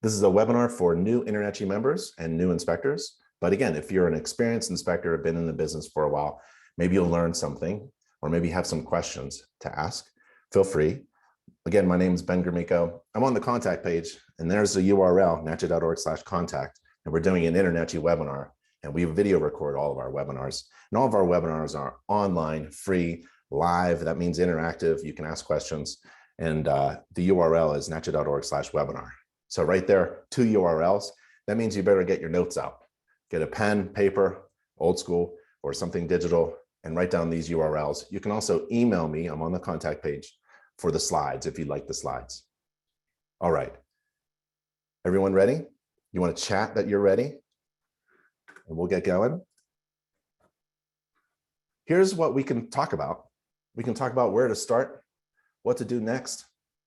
This is a webinar for new InterNACHI members and new inspectors. But again, if you're an experienced inspector, been in the business for a while, maybe you'll learn something, or maybe have some questions to ask. Feel free. Again, my name is Ben Gromicko. I'm on the contact page, and there's the URL, nachi.org/contact, and we're doing an InterNACHI webinar, and we video record all of our webinars. And all of our webinars are online, free, live. That means interactive. You can ask questions, and the URL is nachi.org/webinar. So right there, 2 URLs. That means you better get your notes out. Get a pen, paper, old school, or something digital, and write down these URLs. You can also email me. I'm on the contact page for the slides if you'd like the slides. All right. Everyone ready? You want to chat that you're ready? And we'll get going. Here's what we can talk about. We can talk about where to start, what to do next,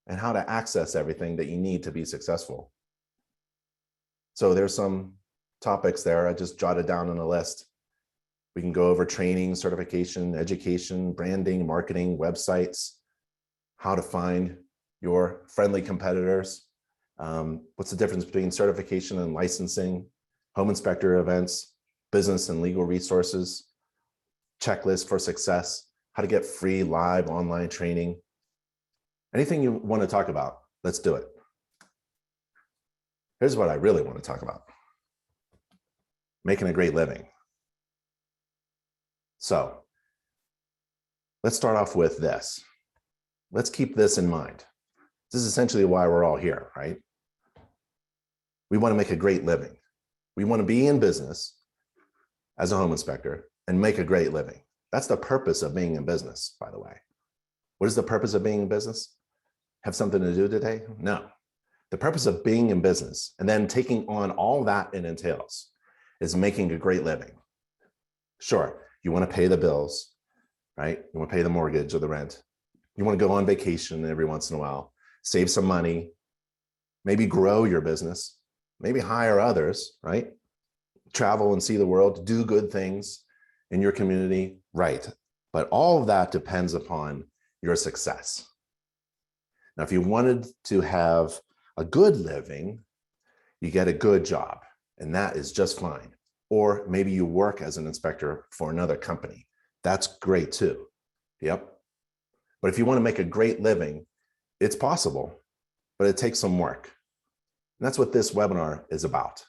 and how to access everything that you need to be successful. So there's some topics there. I just jotted down on a list. We can go over training, certification, education, branding, marketing, websites, how to find your friendly competitors. What's the difference between certification and licensing, home inspector events, business and legal resources, checklist for success, how to get free live online training. Anything you want to talk about, let's do it. Here's what I really want to talk about. Making a great living. So let's start off with this. Let's keep this in mind. This is essentially why we're all here, right? We want to make a great living. We want to be in business as a home inspector and make a great living. That's the purpose of being in business, by the way. What is the purpose of being in business? Have something to do today? No. The purpose of being in business and then taking on all that it entails is making a great living. Sure, you want to pay the bills, right? You want to pay the mortgage or the rent. You want to go on vacation every once in a while, save some money, maybe grow your business, maybe hire others, right? Travel and see the world, do good things in your community, right? But all of that depends upon your success. Now, if you wanted to have a good living, you get a good job, and that is just fine. Or maybe you work as an inspector for another company. That's great too. Yep. But if you want to make a great living, it's possible, but it takes some work. And that's what this webinar is about.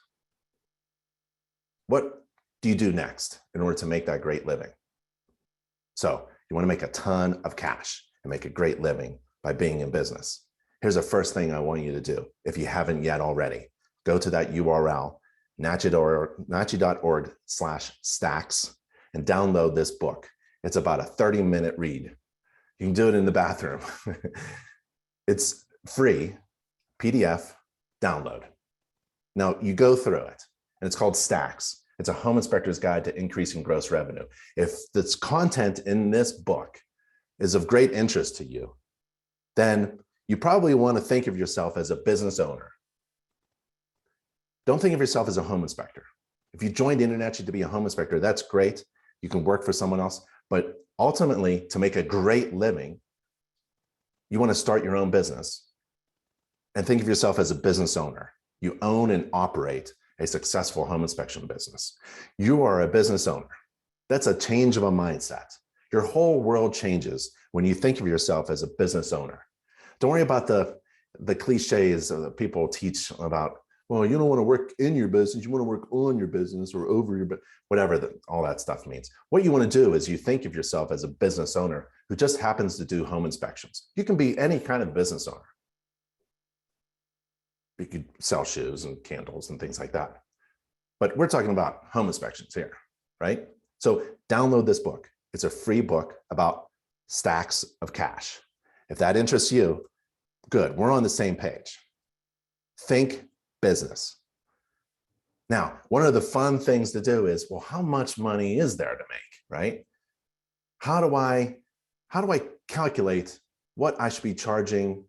What do you do next in order to make that great living? So you want to make a ton of cash and make a great living by being in business. Here's the first thing I want you to do. If you haven't yet already, go to that URL, nachi.org/stacks, and download this book. It's about a 30-minute read. You can do it in the bathroom. It's free, PDF, download. Now you go through it, and it's called Stacks. It's a home inspector's guide to increasing gross revenue. If this content in this book is of great interest to you, then you probably want to think of yourself as a business owner. Don't think of yourself as a home inspector. If you joined InterNACHI to be a home inspector, that's great. You can work for someone else, but ultimately, to make a great living, you want to start your own business and think of yourself as a business owner. You own and operate a successful home inspection business. You are a business owner. That's a change of a mindset. Your whole world changes when you think of yourself as a business owner. Don't worry about the cliches that people teach about, well, you don't want to work in your business, you want to work on your business or over your, whatever all that stuff means. What you want to do is you think of yourself as a business owner who just happens to do home inspections. You can be any kind of business owner. You could sell shoes and candles and things like that. But we're talking about home inspections here, right? So download this book. It's a free book about stacks of cash. If that interests you, good, we're on the same page. Think business. Now, one of the fun things to do is, well, how much money is there to make, right? How do I calculate what I should be charging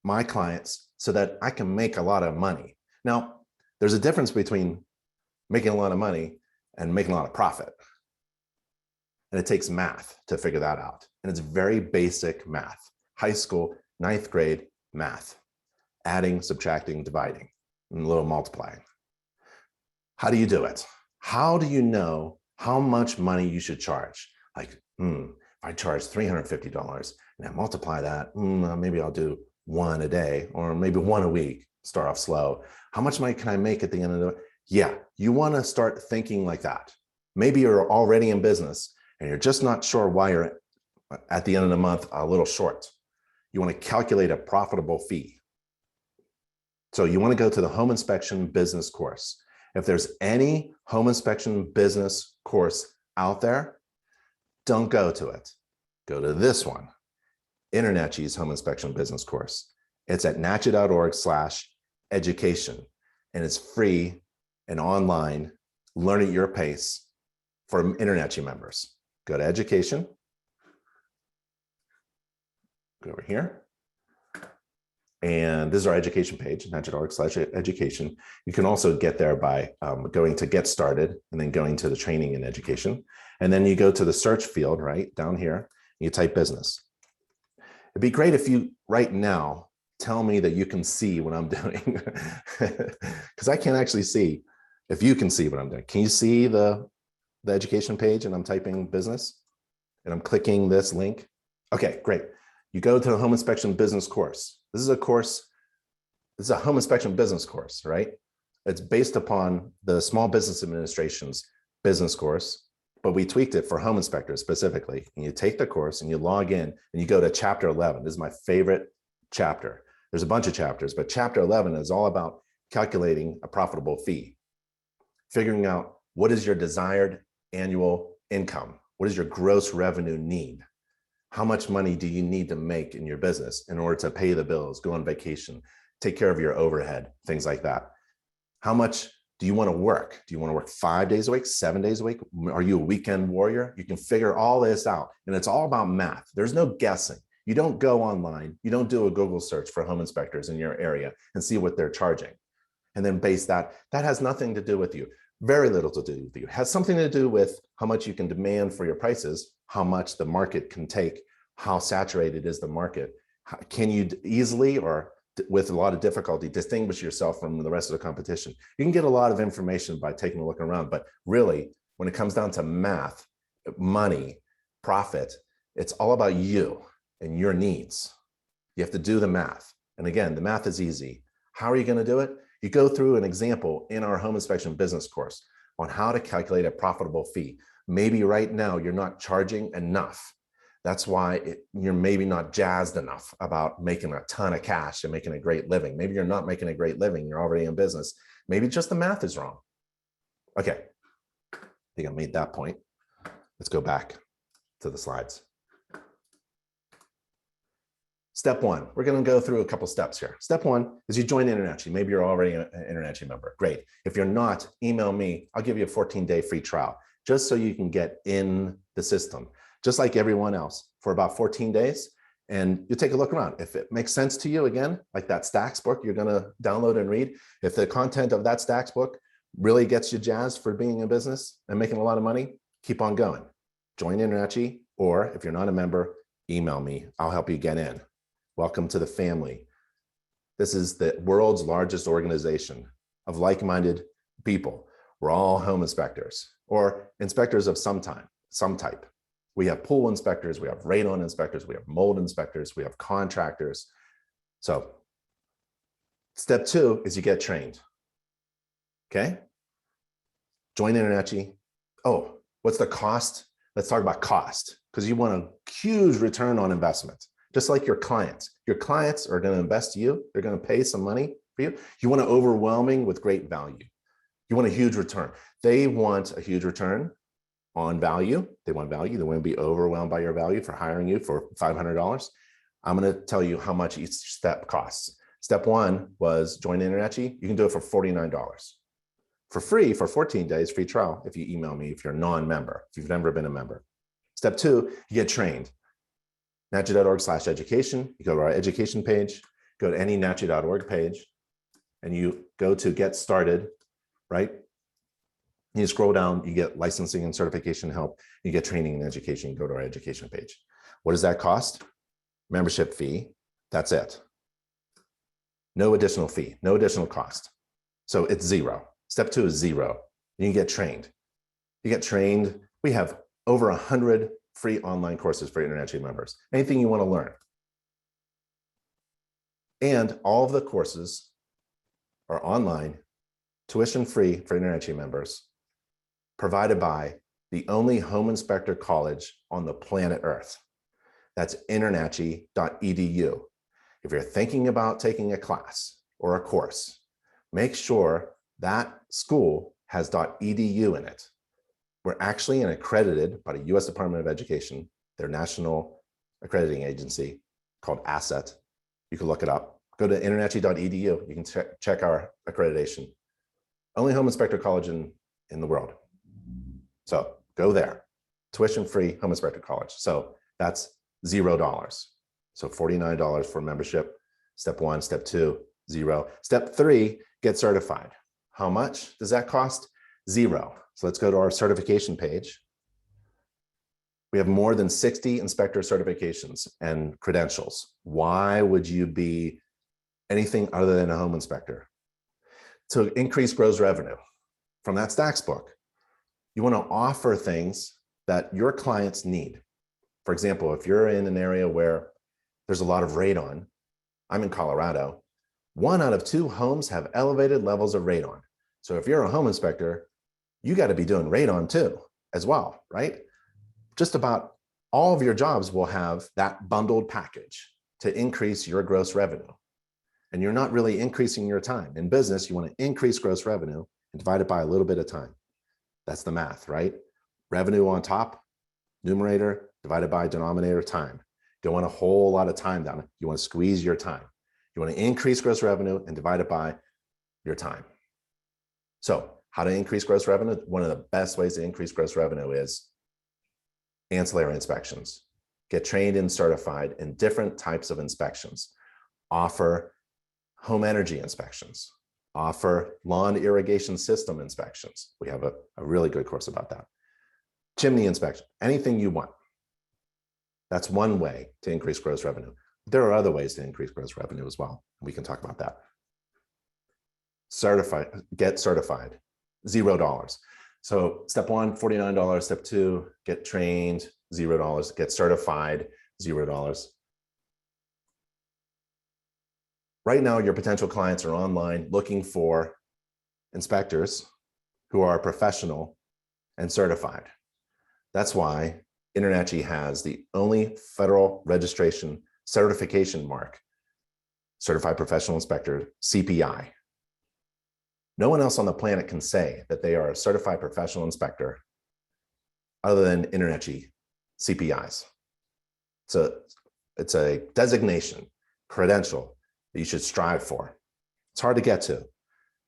my clients so that I can make a lot of money? Now, there's a difference between making a lot of money and making a lot of profit. And it takes math to figure that out. And it's very basic math, high school, 9th grade math, adding, subtracting, dividing. and a little multiplying. How do you do it? How do you know how much money you should charge? Like, if I charge $350 and I multiply that, maybe I'll do one a day or maybe one a week, start off slow. How much money can I make at the end of the, yeah, you want to start thinking like that. Maybe you're already in business and you're just not sure why you're at the end of the month a little short. You want to calculate a profitable fee. So you want to go to the home inspection business course. If there's any home inspection business course out there, don't go to it. Go to this one, InterNACHI's home inspection business course. It's at nachi.org/education, and it's free and online. Learn at your pace for InterNACHI members. Go to education. Go over here. And this is our education page, nachi.org/education. You can also get there by going to get started and then going to the training and education. And then you go to the search field right down here, and you type business. It'd be great if you right now tell me that you can see what I'm doing, because I can't actually see if you can see what I'm doing. Can you see the education page and I'm typing business and I'm clicking this link? Okay, great. You go to the home inspection business course. This is a course, this is a home inspection business course, right? It's based upon the Small Business Administration's business course, but we tweaked it for home inspectors specifically. And you take the course and you log in and you go to chapter 11. This is my favorite chapter. There's a bunch of chapters, but chapter 11 is all about calculating a profitable fee, figuring out what is your desired annual income? What is your gross revenue need? How much money do you need to make in your business in order to pay the bills, go on vacation, take care of your overhead, things like that? How much do you want to work? Do you want to work 5 days a week, 7 days a week? Are you a weekend warrior? You can figure all this out. And it's all about math. There's no guessing. You don't go online. You don't do a Google search for home inspectors in your area and see what they're charging. And then base that. That has nothing to do with you. Very little to do with you. It has something to do with how much you can demand for your prices, how much the market can take, how saturated is the market. Can you easily or with a lot of difficulty distinguish yourself from the rest of the competition? You can get a lot of information by taking a look around, but really when it comes down to math, money, profit, it's all about you and your needs. You have to do the math. And again, the math is easy. How are you going to do it? You go through an example in our home inspection business course on how to calculate a profitable fee. Maybe right now you're not charging enough. That's why you're maybe not jazzed enough about making a ton of cash and making a great living. Maybe you're not making a great living. You're already in business. Maybe just the math is wrong. Okay, I think I made that point. Let's go back to the slides. Step one, we're going to go through a couple steps here. Step one is you join InterNACHI. Maybe you're already an InterNACHI member. Great. If you're not, email me. I'll give you a 14-day free trial just so you can get in the system, just like everyone else, for about 14 days. And you take a look around. If it makes sense to you, again, like that Stacks book you're going to download and read, if the content of that Stacks book really gets you jazzed for being in business and making a lot of money, keep on going. Join InterNACHI, or if you're not a member, email me. I'll help you get in. Welcome to the family. This is the world's largest organization of like-minded people. We're all home inspectors or inspectors of some type. We have pool inspectors, we have radon inspectors, we have mold inspectors, we have contractors. So step two is you get trained. Okay? Join InterNACHI. Oh, what's the cost? Let's talk about cost, because you want a huge return on investment. Just like your clients. Your clients are going to invest in you. They're going to pay some money for you. You want to overwhelming with great value. You want a huge return. They want a huge return on value. They want value. They want to be overwhelmed by your value for hiring you for $500. I'm going to tell you how much each step costs. Step one was join InterNACHI. You can do it for $49. For free, for 14 days, free trial, if you email me, if you're a non-member, if you've never been a member. Step two, you get trained. nachi.org/education. You go to our education page, go to any nachi.org page, and you go to get started, right? You scroll down, you get licensing and certification help, you get training and education, you go to our education page. What does that cost? Membership fee, that's it. No additional fee, no additional cost. So it's 0. Step 2 is 0. You can get trained. You get trained. We have over 100 free online courses for InterNACHI members. Anything you want to learn. And all of the courses are online, tuition free for InterNACHI members, provided by the only home inspector college on the planet Earth. That's InterNACHI.edu. If you're thinking about taking a class or a course, make sure that school has .edu in it. We're actually accredited by the US Department of Education, their national accrediting agency called ASSET. You can look it up. Go to InterNACHI.edu. You can check our accreditation. Only home inspector college in the world. So go there. Tuition-free home inspector college. So that's $0. So $49 for membership. Step 1, step 2, 0. Step 3, get certified. How much does that cost? 0. So let's go to our certification page. We have more than 60 inspector certifications and credentials. Why would you be anything other than a home inspector? To increase gross revenue. From that stacks book, you want to offer things that your clients need. For example, if you're in an area where there's a lot of radon, I'm in Colorado, 1 out of 2 homes have elevated levels of radon. So if you're a home inspector, you got to be doing radon too, as well, right? Just about all of your jobs will have that bundled package to increase your gross revenue. And you're not really increasing your time. In business, you want to increase gross revenue and divide it by a little bit of time. That's the math, right? Revenue on top, numerator, divided by denominator, time. You don't want a whole lot of time down. You want to squeeze your time. You want to increase gross revenue and divide it by your time. So how to increase gross revenue? One of the best ways to increase gross revenue is ancillary inspections. Get trained and certified in different types of inspections. Offer home energy inspections. Offer lawn irrigation system inspections. We have a really good course about that. Chimney inspection, anything you want. That's one way to increase gross revenue. There are other ways to increase gross revenue as well. We can talk about that. Get certified, $0. So step 1, $49. Step 2, get trained, $0. Get certified, $0. Right now, your potential clients are online looking for inspectors who are professional and certified. That's why InterNACHI has the only federal registration certification mark, Certified Professional Inspector, CPI. No one else on the planet can say that they are a certified professional inspector other than InterNACHI CPIs. So it's a designation, credential that you should strive for. It's hard to get to,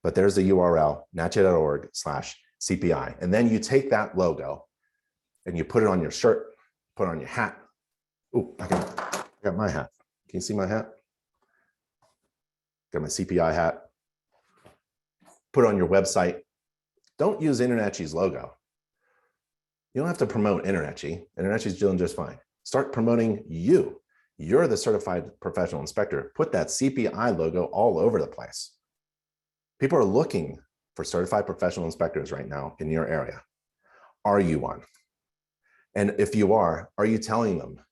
but there's the URL, nachi.org/CPI. And then you take that logo and you put it on your shirt, put it on your hat. Oh, I got my hat. Can you see my hat? Got my CPI hat. Put it on your website. Don't use InterNACHI's logo. You don't have to promote InterNACHI. InterNACHI's doing just fine. Start promoting you. You're the certified professional inspector. Put that CPI logo all over the place. People are looking for certified professional inspectors right now in your area. Are you one? And if you are you telling them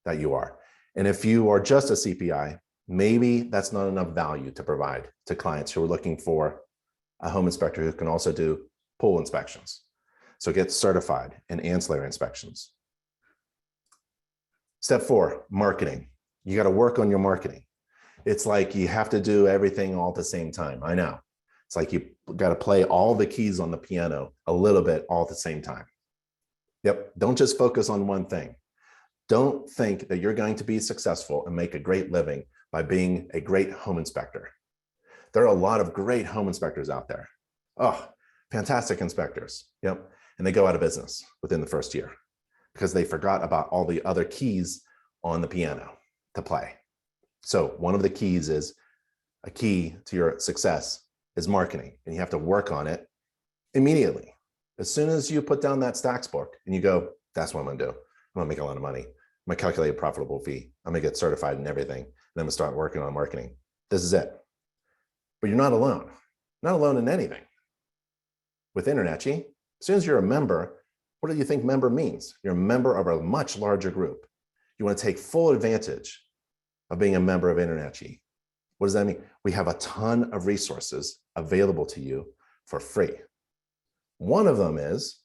that you are? And if you are just a CPI, maybe that's not enough value to provide to clients who are looking for a home inspector who can also do pool inspections. So get certified in ancillary inspections. Step 4, marketing. You got to work on your marketing. It's like you have to do everything all at the same time. I know. It's like you got to play all the keys on the piano a little bit all at the same time. Yep. Don't just focus on one thing. Don't think that you're going to be successful and make a great living by being a great home inspector. There are a lot of great home inspectors out there. Oh, fantastic inspectors. Yep. And they go out of business within the first year because they forgot about all the other keys on the piano to play. So one of the keys is a key to your success is marketing, and you have to work on it immediately. As soon as you put down that stacks book and you go, that's what I'm gonna do. I'm gonna make a lot of money. I'm gonna calculate a profitable fee. I'm gonna get certified in everything. And I'm gonna start working on marketing. This is it. But you're not alone. not alone in anything. With InterNACHI, as soon as you're a member, what do you think member means? You're a member of a much larger group. You want to take full advantage of being a member of InterNACHI. What does that mean? We have a ton of resources available to you for free. One of them is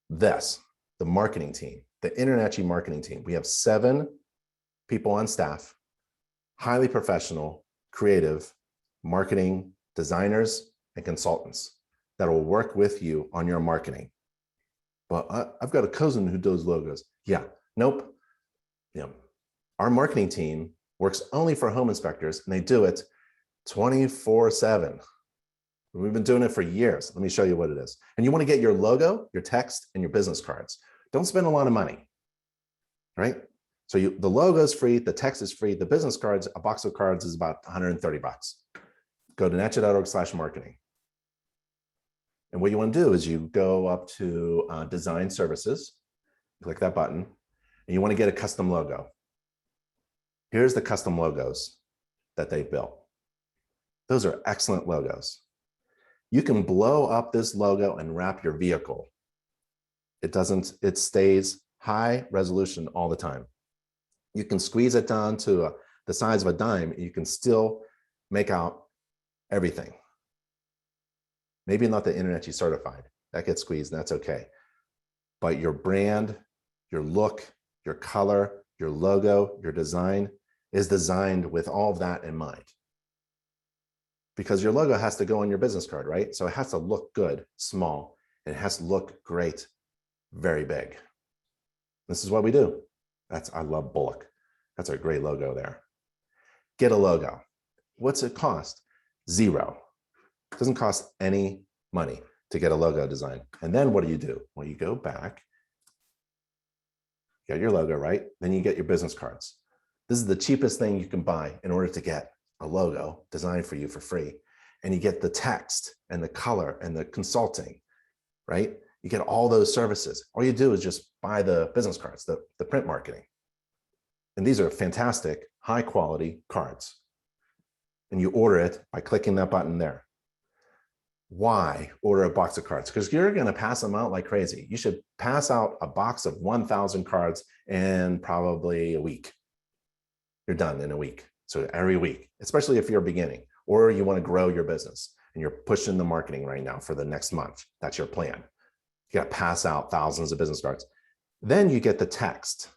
this, the marketing team, the InterNACHI marketing team. We have 7 people on staff, highly professional, creative, marketing designers and consultants that will work with you on your marketing. But I've got a cousin who does logos. Yeah, nope. Our marketing team works only for home inspectors, and they do it 24/7. We've been doing it for years. Let me show you what it is. And you want to get your logo, your text, and your business cards. Don't spend a lot of money, right? So the logo is free, the text is free, the business cards, a box of cards is about 130 bucks. Go to nachi.org/marketing. And what you want to do is you go up to Design Services, click that button, and you want to get a custom logo. Here's the custom logos that they built. Those are excellent logos. You can blow up this logo and wrap your vehicle. It stays high resolution all the time. You can squeeze it down to the size of a dime, and you can still make out everything. Maybe not the InterNACHI certified. That gets squeezed, and that's okay. But your brand, your look, your color, your logo, your design is designed with all of that in mind. Because your logo has to go on your business card, right? So it has to look good, small, and it has to look great, very big. This is what we do. I love Bullock. That's a great logo there. Get a logo. What's it cost? $0. It doesn't cost any money to get a logo design. And then what do? Well, you go back, you got your logo, right? Then you get your business cards. This is the cheapest thing you can buy in order to get a logo designed for you for free. And you get the text and the color and the consulting, right? You get all those services. All you do is just buy the business cards, the print marketing. And these are fantastic, high quality cards. And you order it by clicking that button there. Why order a box of cards? Because you're going to pass them out like crazy. You should pass out a box of 1,000 cards in probably a week. You're done in a week. So every week, especially if you're beginning or you want to grow your business and you're pushing the marketing right now for the next month. That's your plan. You got to pass out thousands of business cards. Then you get the text,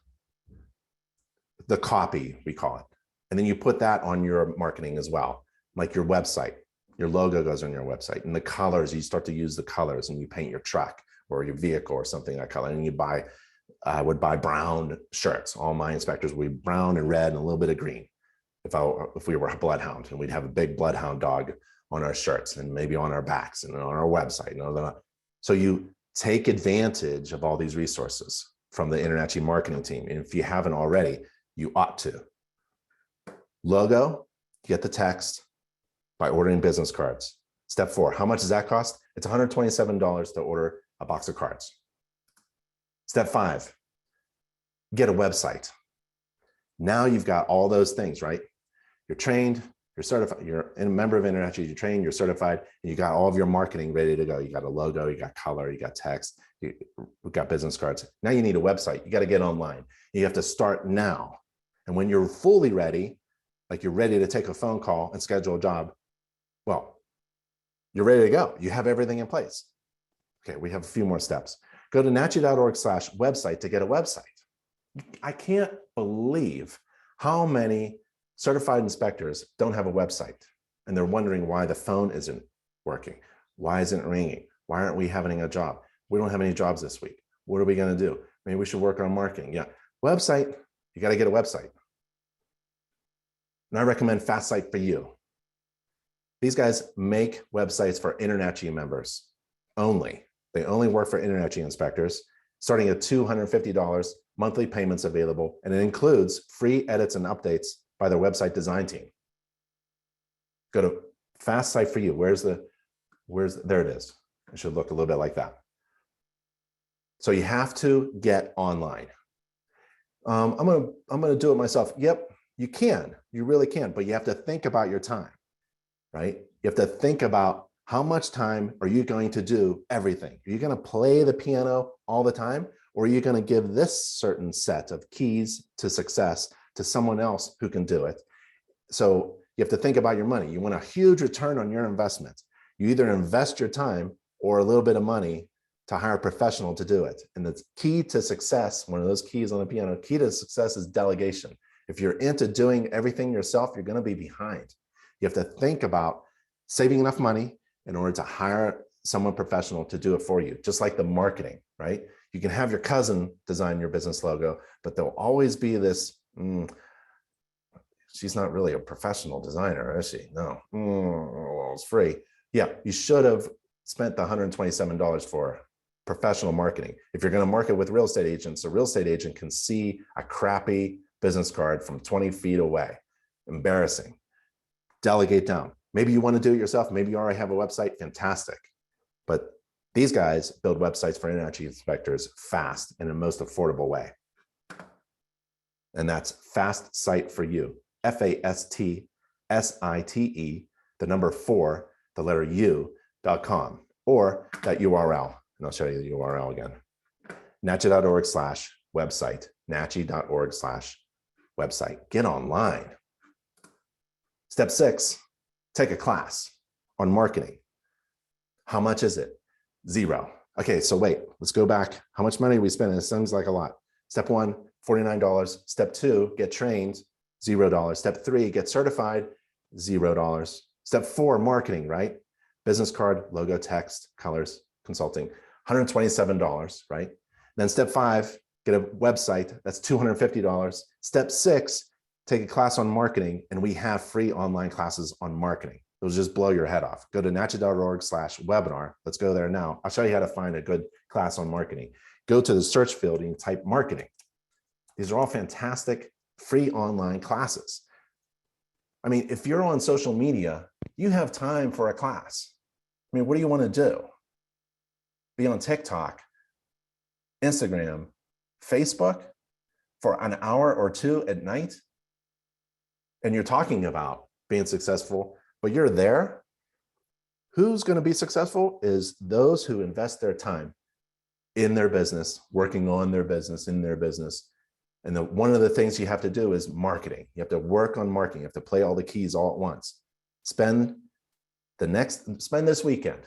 the copy, we call it. And then you put that on your marketing as well, like your website. Your logo goes on your website, and the colors, you start to use the colors and you paint your truck or your vehicle or something that color. And I would buy brown shirts. All my inspectors would be brown and red and a little bit of green. If we were a bloodhound, and we'd have a big bloodhound dog on our shirts and maybe on our backs and on our website. So you take advantage of all these resources from the InterNACHI marketing team. And if you haven't already, you ought to. Logo, get the text by ordering business cards. Step 4, how much does that cost? It's $127 to order a box of cards. Step 5, get a website. Now you've got all those things, right? You're trained, you're certified, you're a member of InterNACHI, you're trained, you're certified, and you got all of your marketing ready to go. You got a logo, you got color, you got text, we've got business cards. Now you need a website. You got to get online. You have to start now. And when you're fully ready, like you're ready to take a phone call and schedule a job, well, you're ready to go. You have everything in place. Okay, we have a few more steps. Go to nachi.org/website to get a website. I can't believe how many certified inspectors don't have a website, and they're wondering why the phone isn't working. Why isn't it ringing? Why aren't we having a job? We don't have any jobs this week. What are we going to do? Maybe we should work on marketing. Yeah, website, you got to get a website. And I recommend FastSite for You. These guys make websites for InterNACHI members only. They only work for InterNACHI inspectors, starting at $250, monthly payments available, and it includes free edits and updates by their website design team. Go to FastSite for You. There it is. It should look a little bit like that. So you have to get online. I'm gonna do it myself. Yep, you can. You really can, but you have to think about your time. right? You have to think about how much time are you going to do everything? Are you going to play the piano all the time? Or are you going to give this certain set of keys to success to someone else who can do it? So you have to think about your money. You want a huge return on your investment. You either invest your time or a little bit of money to hire a professional to do it. And the key to success, one of those keys on the piano, key to success is delegation. If you're into doing everything yourself, you're going to be behind. You have to think about saving enough money in order to hire someone professional to do it for you, just like the marketing, right? You can have your cousin design your business logo, but there'll always be this, she's not really a professional designer, is she? No, well, it's free. Yeah, you should have spent the $127 for professional marketing. If you're going to market with real estate agents, a real estate agent can see a crappy business card from 20 feet away. Embarrassing. Delegate down. Maybe you want to do it yourself. Maybe you already have a website. Fantastic. But these guys build websites for InterNACHI inspectors fast in the most affordable way. And that's Fast Site for You. FASTSITE, the number 4, the letter U.com, or that URL. And I'll show you the URL again. NACHI.org/website, NACHI.org/website. Get online. Step 6, take a class on marketing. How much is it? 0. Okay, so wait, let's go back. How much money are we spending? It sounds like a lot. Step 1, $49. Step 2, get trained, $0. Step 3, get certified, $0. Step 4, marketing, right? Business card, logo, text, colors, consulting, $127, right? Then step 5, get a website, that's $250. Step 6, take a class on marketing, and we have free online classes on marketing. Those just blow your head off. Go to nachi.org/webinar. Let's go there now. I'll show you how to find a good class on marketing. Go to the search field and type marketing. These are all fantastic free online classes. I mean, if you're on social media, you have time for a class. I mean, what do you want to do? Be on TikTok, Instagram, Facebook for an hour or 2 at night? And you're talking about being successful, but you're there? Who's going to be successful is those who invest their time in their business, working on their business, in their business. And one of the things you have to do is marketing. You have to work on marketing. You have to play all the keys all at once. Spend this weekend.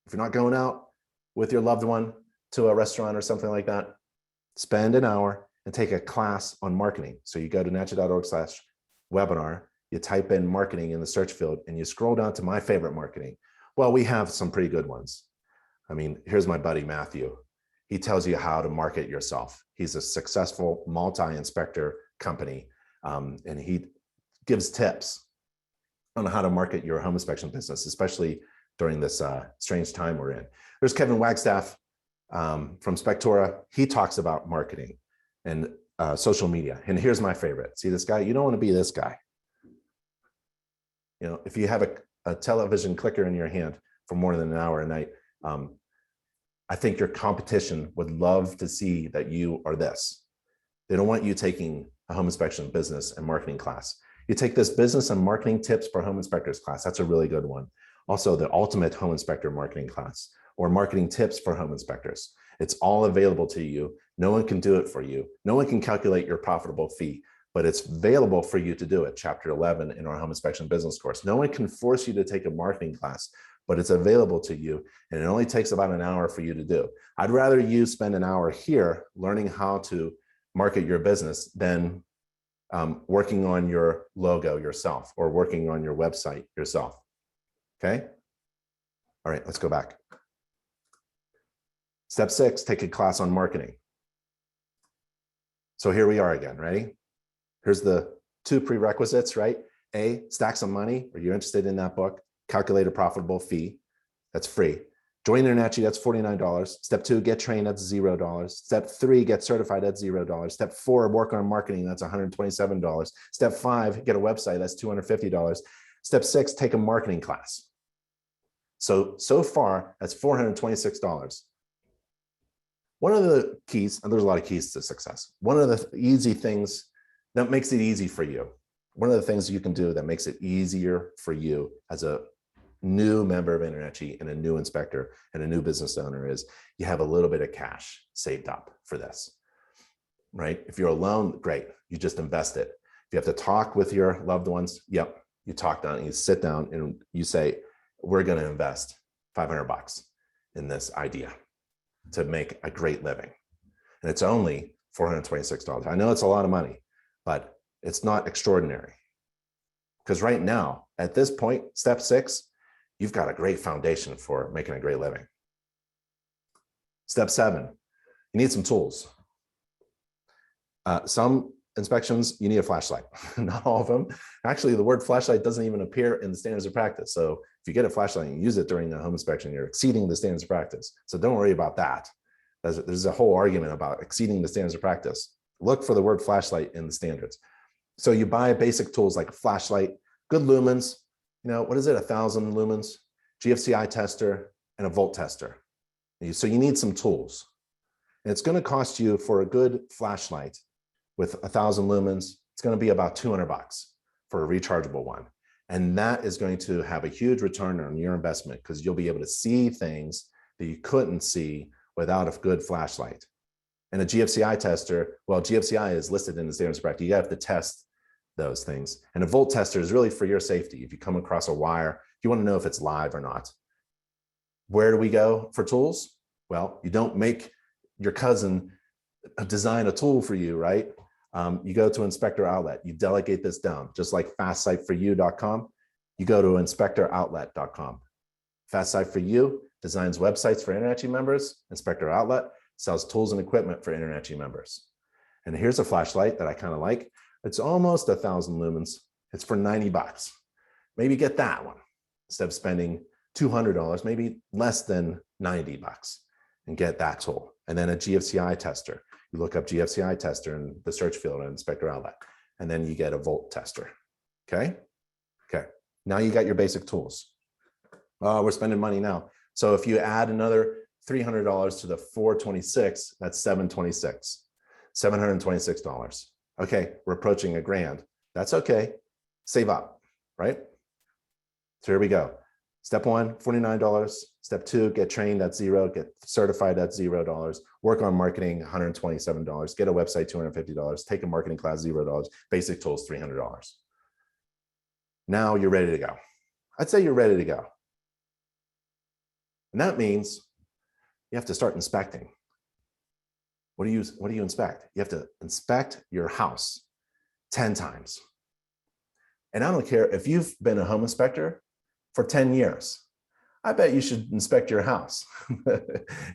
If you're not going out with your loved one to a restaurant or something like that, spend an hour and take a class on marketing. So you go to nachi.org/webinar, you type in marketing in the search field, and you scroll down to my favorite marketing. Well, we have some pretty good ones. I mean, here's my buddy, Matthew. He tells you how to market yourself. He's a successful multi-inspector company, and he gives tips on how to market your home inspection business, especially during this strange time we're in. There's Kevin Wagstaff from Spectora. He talks about marketing and social media. And here's my favorite. See this guy? You don't want to be this guy. You know, if you have a television clicker in your hand for more than an hour a night, I think your competition would love to see that you are this. They don't want you taking a home inspection business and marketing class. You take this business and marketing tips for home inspectors class. That's a really good one. Also, the ultimate home inspector marketing class or marketing tips for home inspectors. It's all available to you. No one can do it for you. No one can calculate your profitable fee, but it's available for you to do it. Chapter 11 in our home inspection business course. No one can force you to take a marketing class, but it's available to you. And it only takes about an hour for you to do. I'd rather you spend an hour here learning how to market your business than working on your logo yourself or working on your website yourself. Okay. All right, let's go back. Step 6, take a class on marketing. So here we are again, ready? Here's the 2 prerequisites, right? A, stack some money. Are you interested in that book? Calculate a profitable fee. That's free. Join InterNACHI, that's $49. Step 2, get trained, that's $0. Step 3, get certified, that's $0. Step 4, work on marketing, that's $127. Step 5, get a website, that's $250. Step 6, take a marketing class. So far, that's $426. One of the keys, and there's a lot of keys to success. One of the easy things that makes it easy for you one of the things you can do that makes it easier for you as a new member of InterNACHI and a new inspector and a new business owner is you have a little bit of cash saved up for this, right? If you're alone, great, you just invest it. If you have to talk with your loved ones, yep, you talk down and you sit down and you say, we're going to invest $500 in this idea to make a great living. And it's only $426. I know it's a lot of money, but it's not extraordinary. Because right now, at this point, step 6, you've got a great foundation for making a great living. Step 7, you need some tools. Some inspections, you need a flashlight. Not all of them. Actually, the word flashlight doesn't even appear in the standards of practice. So if you get a flashlight and you use it during the home inspection, you're exceeding the standards of practice. So don't worry about that. There's a whole argument about exceeding the standards of practice. Look for the word flashlight in the standards. So you buy basic tools like a flashlight, good lumens, what is it, 1,000 lumens, GFCI tester, and a volt tester. So you need some tools. And it's going to cost you for a good flashlight with 1,000 lumens, it's going to be about $200 for a rechargeable one. And that is going to have a huge return on your investment because you'll be able to see things that you couldn't see without a good flashlight. And a GFCI tester, well, GFCI is listed in the standards of practice. You have to test those things. And a volt tester is really for your safety. If you come across a wire, you want to know if it's live or not. Where do we go for tools? Well, you don't make your cousin design a tool for you, right? You go to Inspector Outlet, you delegate this down, just like FastSiteForYou.com, you go to InspectorOutlet.com. FastSiteForYou designs websites for InterNACHI members. Inspector Outlet sells tools and equipment for InterNACHI members. And here's a flashlight that I kind of like. It's almost 1,000 lumens. It's for $90. Maybe get that one instead of spending $200, maybe less than $90 and get that tool. And then a GFCI tester. You look up GFCI tester in the search field on Inspector Outlet, and then you get a volt tester. Okay. Now you got your basic tools. We're spending money now. So if you add another $300 to the $426, that's $726. Okay, we're approaching $1,000. That's okay. Save up, right? So here we go. Step 1, $49. Step 2, get trained, that's $0. Get certified, that's $0. Work on marketing, $127. Get a website, $250. Take a marketing class, $0. Basic tools, $300. Now you're ready to go. I'd say you're ready to go. And that means you have to start inspecting. What do you inspect? You have to inspect your house 10 times. And I don't care if you've been a home inspector for 10 years. I bet you should inspect your house.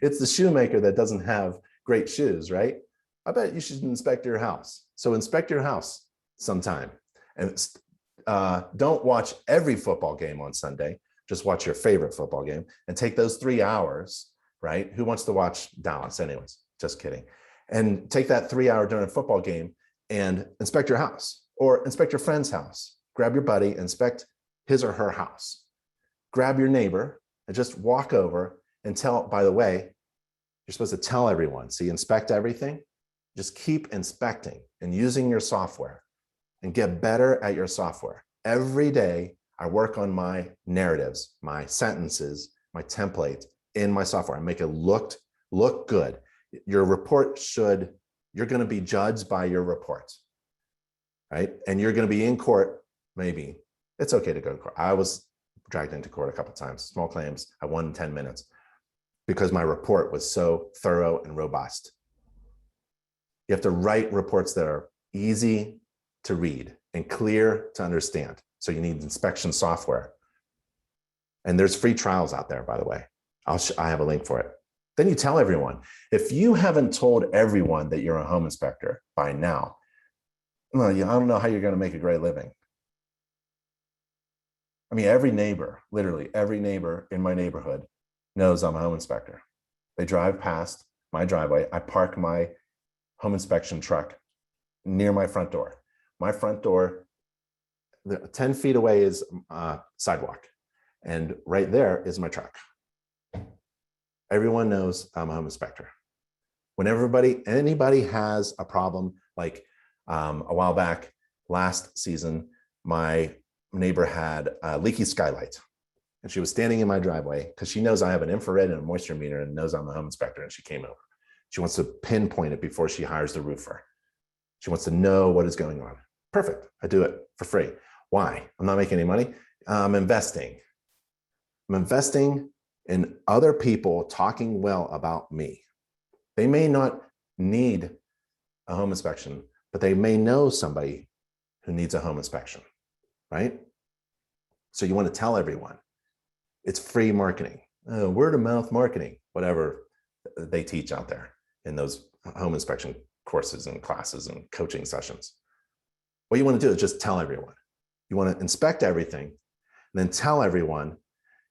It's the shoemaker that doesn't have great shoes, right? I bet you should inspect your house. So inspect your house sometime. And don't watch every football game on Sunday. Just watch your favorite football game and take those 3 hours, right? Who wants to watch Dallas anyways? Just kidding. And take that 3 hour during a football game and inspect your house or inspect your friend's house. Grab your buddy, inspect his or her house. Grab your neighbor and just walk over and tell, by the way, you're supposed to tell everyone. So you inspect everything. Just keep inspecting and using your software and get better at your software. Every day I work on my narratives, my sentences, my template in my software. I make it look good. Your report you're going to be judged by your report, right? And you're going to be in court, maybe. It's okay to go to court. I was dragged into court a couple of times, small claims. I won in 10 minutes because my report was so thorough and robust. You have to write reports that are easy to read and clear to understand. So you need inspection software. And there's free trials out there, by the way. I have a link for it. Then you tell everyone. If you haven't told everyone that you're a home inspector by now, well, I don't know how you're going to make a great living. I mean, every neighbor, literally every neighbor in my neighborhood knows I'm a home inspector. They drive past my driveway. I park my home inspection truck near my front door. My front door, 10 feet away is sidewalk. And right there is my truck. Everyone knows I'm a home inspector. When anybody has a problem, like a while back, last season, my neighbor had a leaky skylight. And she was standing in my driveway because she knows I have an infrared and a moisture meter and knows I'm a home inspector, and she came over. She wants to pinpoint it before she hires the roofer. She wants to know what is going on. Perfect. I do it for free. Why? I'm not making any money. I'm investing. I'm investing in other people talking well about me. They may not need a home inspection, but they may know somebody who needs a home inspection, right? So you want to tell everyone. It's free marketing, word of mouth marketing, whatever they teach out there in those home inspection courses and classes and coaching sessions. What you want to do is just tell everyone. You want to inspect everything and then tell everyone.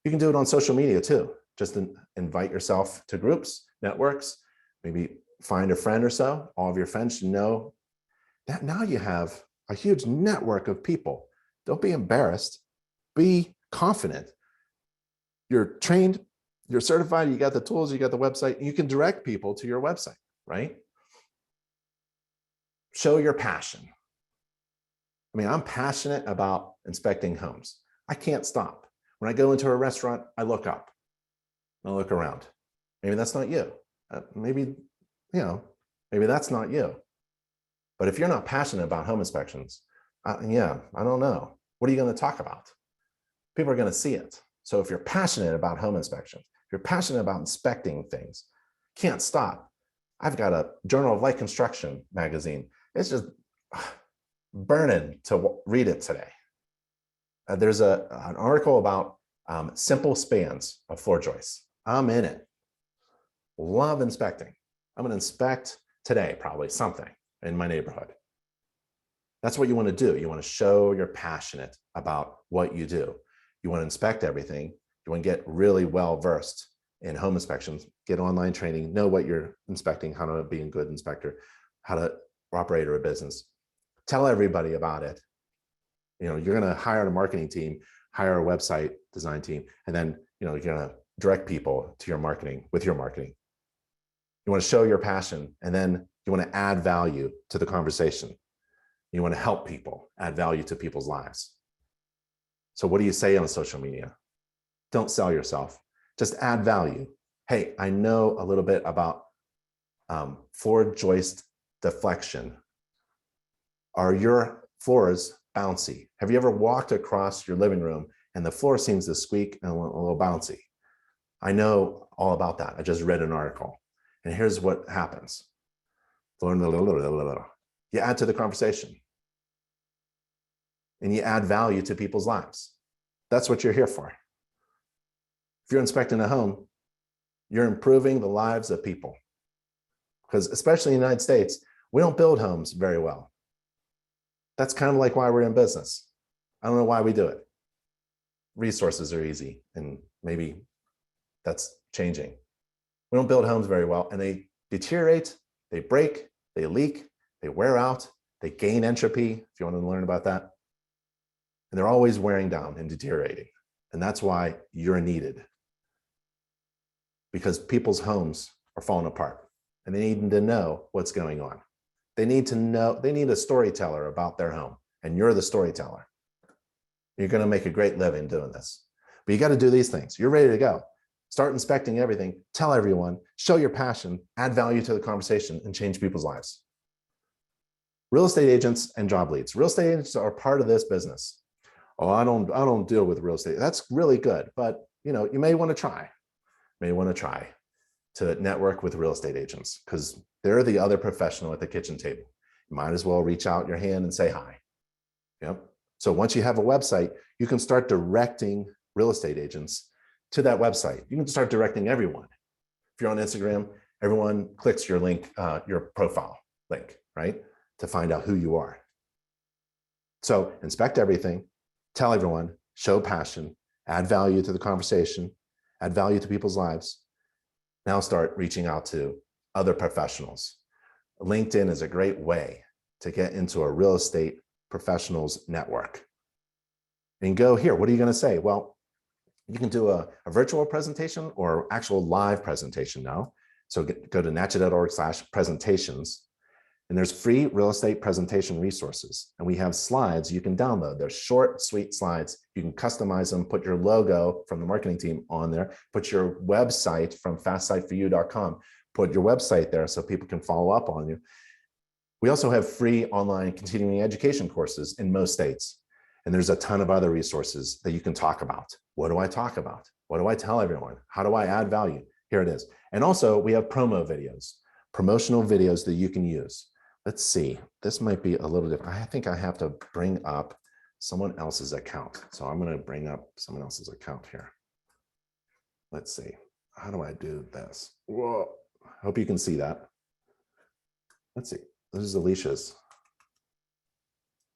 You can do it on social media too. Just invite yourself to groups, networks, maybe find a friend or so. All of your friends should know that now you have a huge network of people. Don't be embarrassed. Be confident. You're trained, you're certified, you got the tools, you got the website, you can direct people to your website, right? Show your passion. I mean, I'm passionate about inspecting homes. I can't stop. When I go into a restaurant, I look up, I look around. Maybe that's not you. Maybe that's not you. But if you're not passionate about home inspections, I don't know. What are you going to talk about? People are going to see it. So if you're passionate about home inspections, if you're passionate about inspecting things, can't stop. I've got a Journal of Light Construction magazine. It's just burning to read it today. There's an article about simple spans of floor joists. I'm in it. Love inspecting. I'm going to inspect today, probably something in my neighborhood. That's what you want to do. You want to show you're passionate about what you do. You want to inspect everything. You want to get really well versed in home inspections, get online training, know what you're inspecting, how to be a good inspector, how to operate a business. Tell everybody about it. You're going to hire a marketing team, hire a website design team, and then you're going to direct people to your marketing with your marketing. You want to show your passion, and then you want to add value to the conversation. You want to help people, add value to people's lives. So what do you say on social media? Don't sell yourself. Just add value. Hey, I know a little bit about floor joist deflection. Are your floors bouncy? Have you ever walked across your living room and the floor seems to squeak and a little bouncy? I know all about that. I just read an article. And here's what happens. You add to the conversation. And you add value to people's lives. That's what you're here for. If you're inspecting a home, you're improving the lives of people. Because especially in the United States, we don't build homes very well. That's kind of like why we're in business. I don't know why we do it. Resources are easy, and maybe that's changing. We don't build homes very well, and they deteriorate, they break, they leak, they wear out, they gain entropy, if you want to learn about that. And they're always wearing down and deteriorating. And that's why you're needed. Because people's homes are falling apart and they need to know what's going on. They need a storyteller about their home, and you're the storyteller. You're going to make a great living doing this. But you got to do these things. You're ready to go. Start inspecting everything, tell everyone, show your passion, add value to the conversation, and change people's lives. Real estate agents and job leads. Real estate agents are part of this business. Oh, I don't deal with real estate. That's really good, but you may want to try. To network with real estate agents, because they're the other professional at the kitchen table. You might as well reach out your hand and say hi. Yep. So once you have a website, you can start directing real estate agents to that website. You can start directing everyone. If you're on Instagram, everyone clicks your link, your profile link, right? To find out who you are. So inspect everything, tell everyone, show passion, add value to the conversation, add value to people's lives. Now start reaching out to other professionals. LinkedIn is a great way to get into a real estate professionals network. And go here, what are you going to say? Well, you can do a virtual presentation or actual live presentation now. So go to nachi.org/presentations. And there's free real estate presentation resources. And we have slides you can download. They're short, sweet slides. You can customize them, put your logo from the marketing team on there, put your website from fastsiteforyou.com, put your website there so people can follow up on you. We also have free online continuing education courses in most states. And there's a ton of other resources that you can talk about. What do I talk about? What do I tell everyone? How do I add value? Here it is. And also we have promo videos, promotional videos that you can use. Let's see, this might be a little different. I think I have to bring up someone else's account. So I'm going to bring up someone else's account here. Let's see, how do I do this? Whoa, hope you can see that. Let's see, this is Alicia's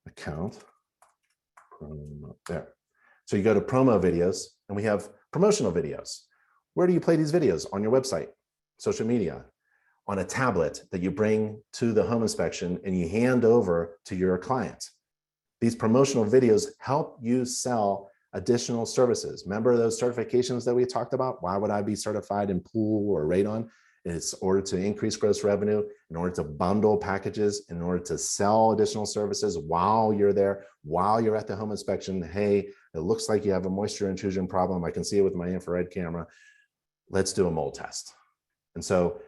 account. There. So you go to promo videos and we have promotional videos. Where do you play these videos? On your website, social media, on a tablet that you bring to the home inspection and you hand over to your client. These promotional videos help you sell additional services. Remember those certifications that we talked about? Why would I be certified in pool or radon? It's in order to increase gross revenue, in order to bundle packages, in order to sell additional services while you're there, while you're at the home inspection. Hey, it looks like you have a moisture intrusion problem. I can see it with my infrared camera. Let's do a mold test. And so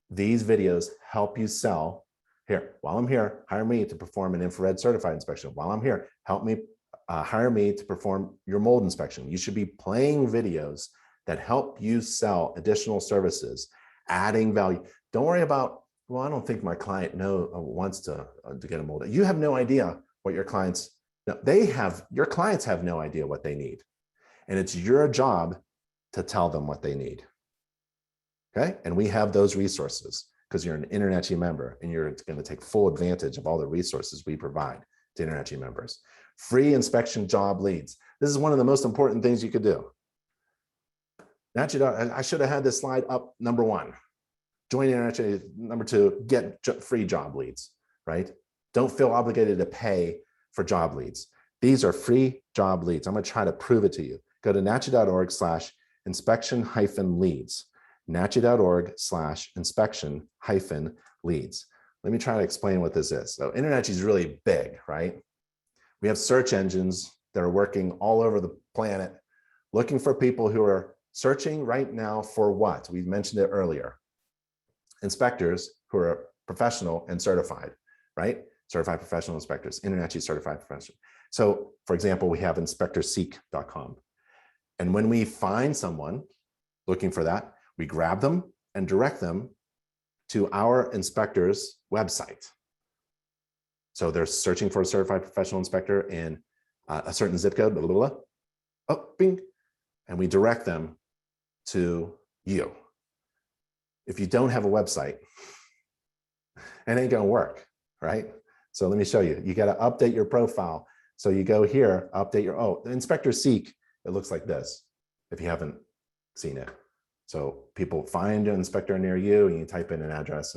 these videos help you sell. Here, while I'm here, hire me to perform an infrared certified inspection. While I'm here, help me hire me to perform your mold inspection. You should be playing videos that help you sell additional services, adding value. Don't worry about, well, I don't think my client wants to get a mold. You have no idea what your clients, your clients have no idea what they need. And it's your job to tell them what they need. Okay, and we have those resources because you're an InterNACHI member and you're going to take full advantage of all the resources we provide to InterNACHI members. Free inspection job leads. This is one of the most important things you could do. I should have had this slide up. Number one, join InterNACHI. Number two, get free job leads, right? Don't feel obligated to pay for job leads. These are free job leads. I'm going to try to prove it to you. Go to nachi.org/inspection-leads. nachi.org/inspection-leads. Let me try to explain what this is. So InterNACHI is really big, right? We have search engines that are working all over the planet, looking for people who are searching right now for what? We mentioned it earlier. Inspectors who are professional and certified, right? Certified professional inspectors, InterNACHI certified professional. So for example, we have inspectorseek.com. And when we find someone looking for that, we grab them and direct them to our inspector's website. So they're searching for a certified professional inspector in a certain zip code, blah, blah, blah. Oh, bing. And we direct them to you. If you don't have a website, it ain't gonna work, right? So let me show you. You gotta update your profile. So you go here, update your, the Inspector Seek, it looks like this, if you haven't seen it. So people find an inspector near you and you type in an address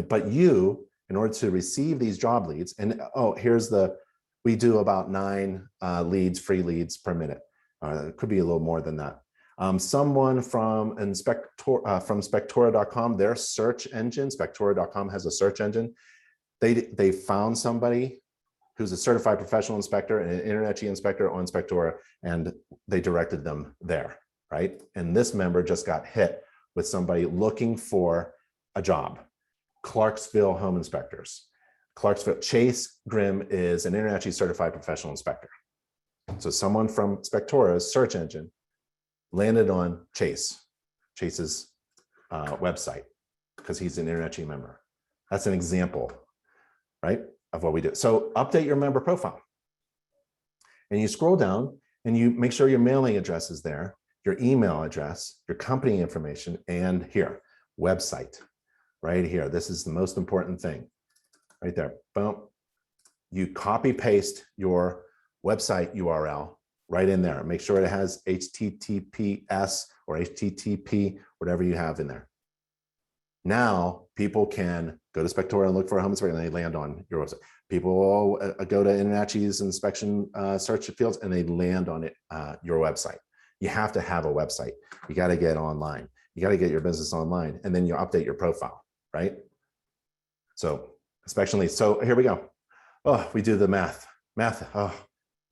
but you, in order to receive these job leads, and we do about 9 free leads per minute. It could be a little more than that. Someone from Spectora.com, their search engine, Spectora.com has a search engine. They found somebody who's a certified professional inspector and an InterNACHI inspector on Spectora, and they directed them there, right? And this member just got hit with somebody looking for a job. Clarksville Home Inspectors. Chase Grimm is an InterNACHI certified professional inspector. So someone from Spectora's search engine landed on Chase's website because he's an InterNACHI member. That's an example, right, of what we do. So update your member profile. And you scroll down and you make sure your mailing address is there, your email address, your company information, and here, website, right here. This is the most important thing, right there. Boom. You copy paste your website URL right in there. Make sure it has HTTPS or HTTP, whatever you have in there. Now people can go to Spectora and look for a home inspector and they land on your website. People go to InterNACHI's inspection search fields and they land on your website. You have to have a website. You got to get online. You got to get your business online, and then you update your profile, right? So inspection leads. So here we go. Oh, we do the math.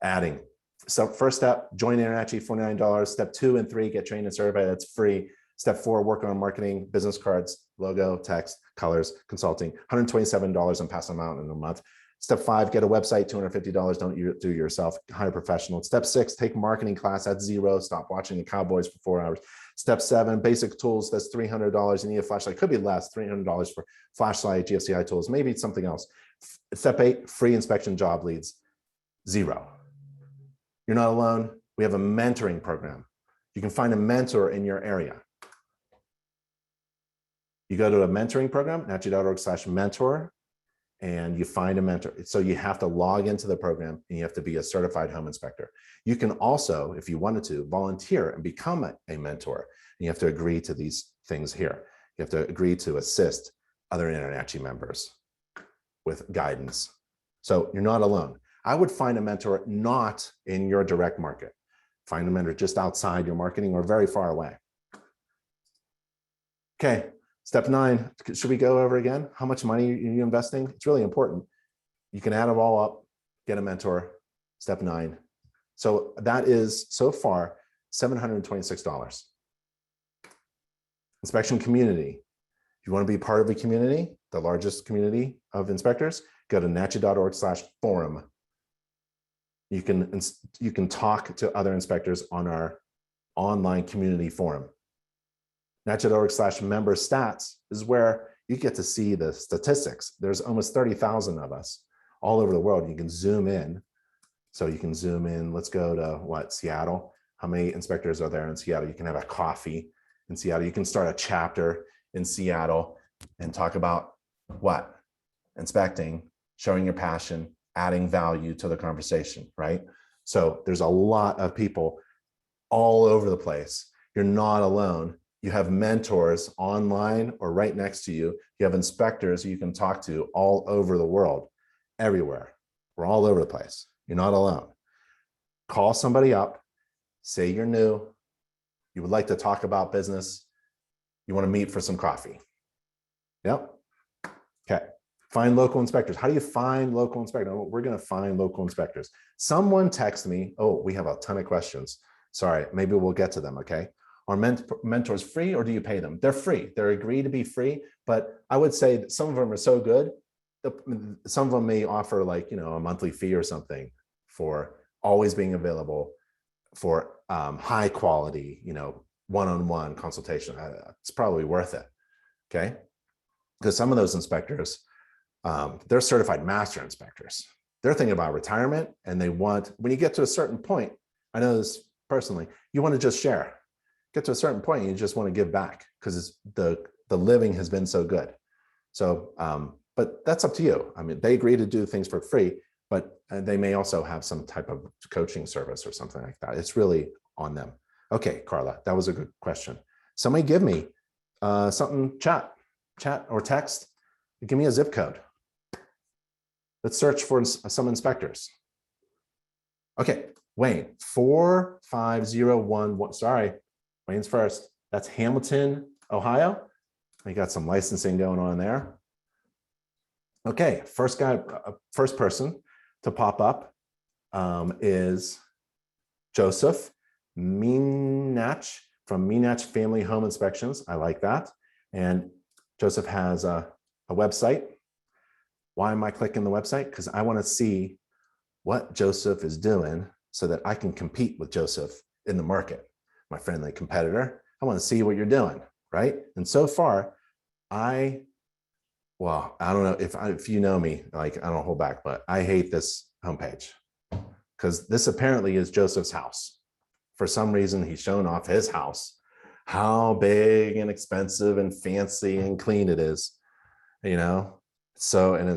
Adding. So first step, join InterNACHI, $49. Step 2 and 3, get trained and certified. That's free. Step 4, work on marketing, business cards, logo, text, colors, consulting, $127 and pass them out in a month. Step 5, get a website, $250. Don't do it yourself. Hire a professional. Step 6, take a marketing class. That's $0. Stop watching the Cowboys for 4 hours. Step 7, basic tools. That's $300. You need a flashlight. Could be less, $300 for flashlight, GFCI tools. Maybe it's something else. Step 8, free inspection job leads. 0. You're not alone. We have a mentoring program. You can find a mentor in your area. You go to a mentoring program, nachi.org/mentor, and you find a mentor. So you have to log into the program and you have to be a certified home inspector. You can also, if you wanted to, volunteer and become a mentor. And you have to agree to these things here. You have to agree to assist other InterNACHI members with guidance. So you're not alone. I would find a mentor not in your direct market. Find a mentor just outside your marketing or very far away. Okay, step 9, should we go over again? How much money are you investing? It's really important. You can add them all up, get a mentor, step 9. So that is, so far, $726. Inspection community. If you want to be part of a community, the largest community of inspectors, go to nachi.org/forum. You can talk to other inspectors on our online community forum. nachi.org/member stats is where you get to see the statistics. There's almost 30,000 of us all over the world. You can zoom in. So you can zoom in. Let's go to what, Seattle? How many inspectors are there in Seattle? You can have a coffee in Seattle. You can start a chapter in Seattle and talk about what? Inspecting, showing your passion, adding value to the conversation, right? So there's a lot of people all over the place. You're not alone. You have mentors online or right next to you. You have inspectors you can talk to all over the world, everywhere. We're all over the place. You're not alone. Call somebody up, say you're new, you would like to talk about business, you want to meet for some coffee. Yep. Okay. Find local inspectors. How do you find local inspectors? We're going to find local inspectors. Someone text me. Oh, we have a ton of questions. Sorry, maybe we'll get to them, okay? Are mentors free or do you pay them? They're free. They're agreed to be free, but I would say that some of them are so good. Some of them may offer like, a monthly fee or something for always being available for high quality, one-on-one consultation. It's probably worth it, okay? Because some of those inspectors, they're certified master inspectors. They're thinking about retirement and they want, when you get to a certain point, I know this personally, you want to just share. Get to a certain point, you just want to give back because the living has been so good. So, but that's up to you. I mean, they agree to do things for free, but they may also have some type of coaching service or something like that. It's really on them. Okay, Carla, that was a good question. Somebody give me something, chat or text. Give me a zip code. Let's search for some inspectors. Okay, Wayne, 45011. Sorry, Wayne's first. That's Hamilton, Ohio. We got some licensing going on there. Okay, first person to pop up is Joseph Minach from Minach Family Home Inspections. I like that. And Joseph has a website. Why am I clicking the website? Because I want to see what Joseph is doing so that I can compete with Joseph in the market, my friendly competitor. I want to see what you're doing, right? And so far, I don't know if you know me, like I don't hold back, but I hate this homepage because this apparently is Joseph's house. For some reason, he's showing off his house, how big and expensive and fancy and clean it is, So, and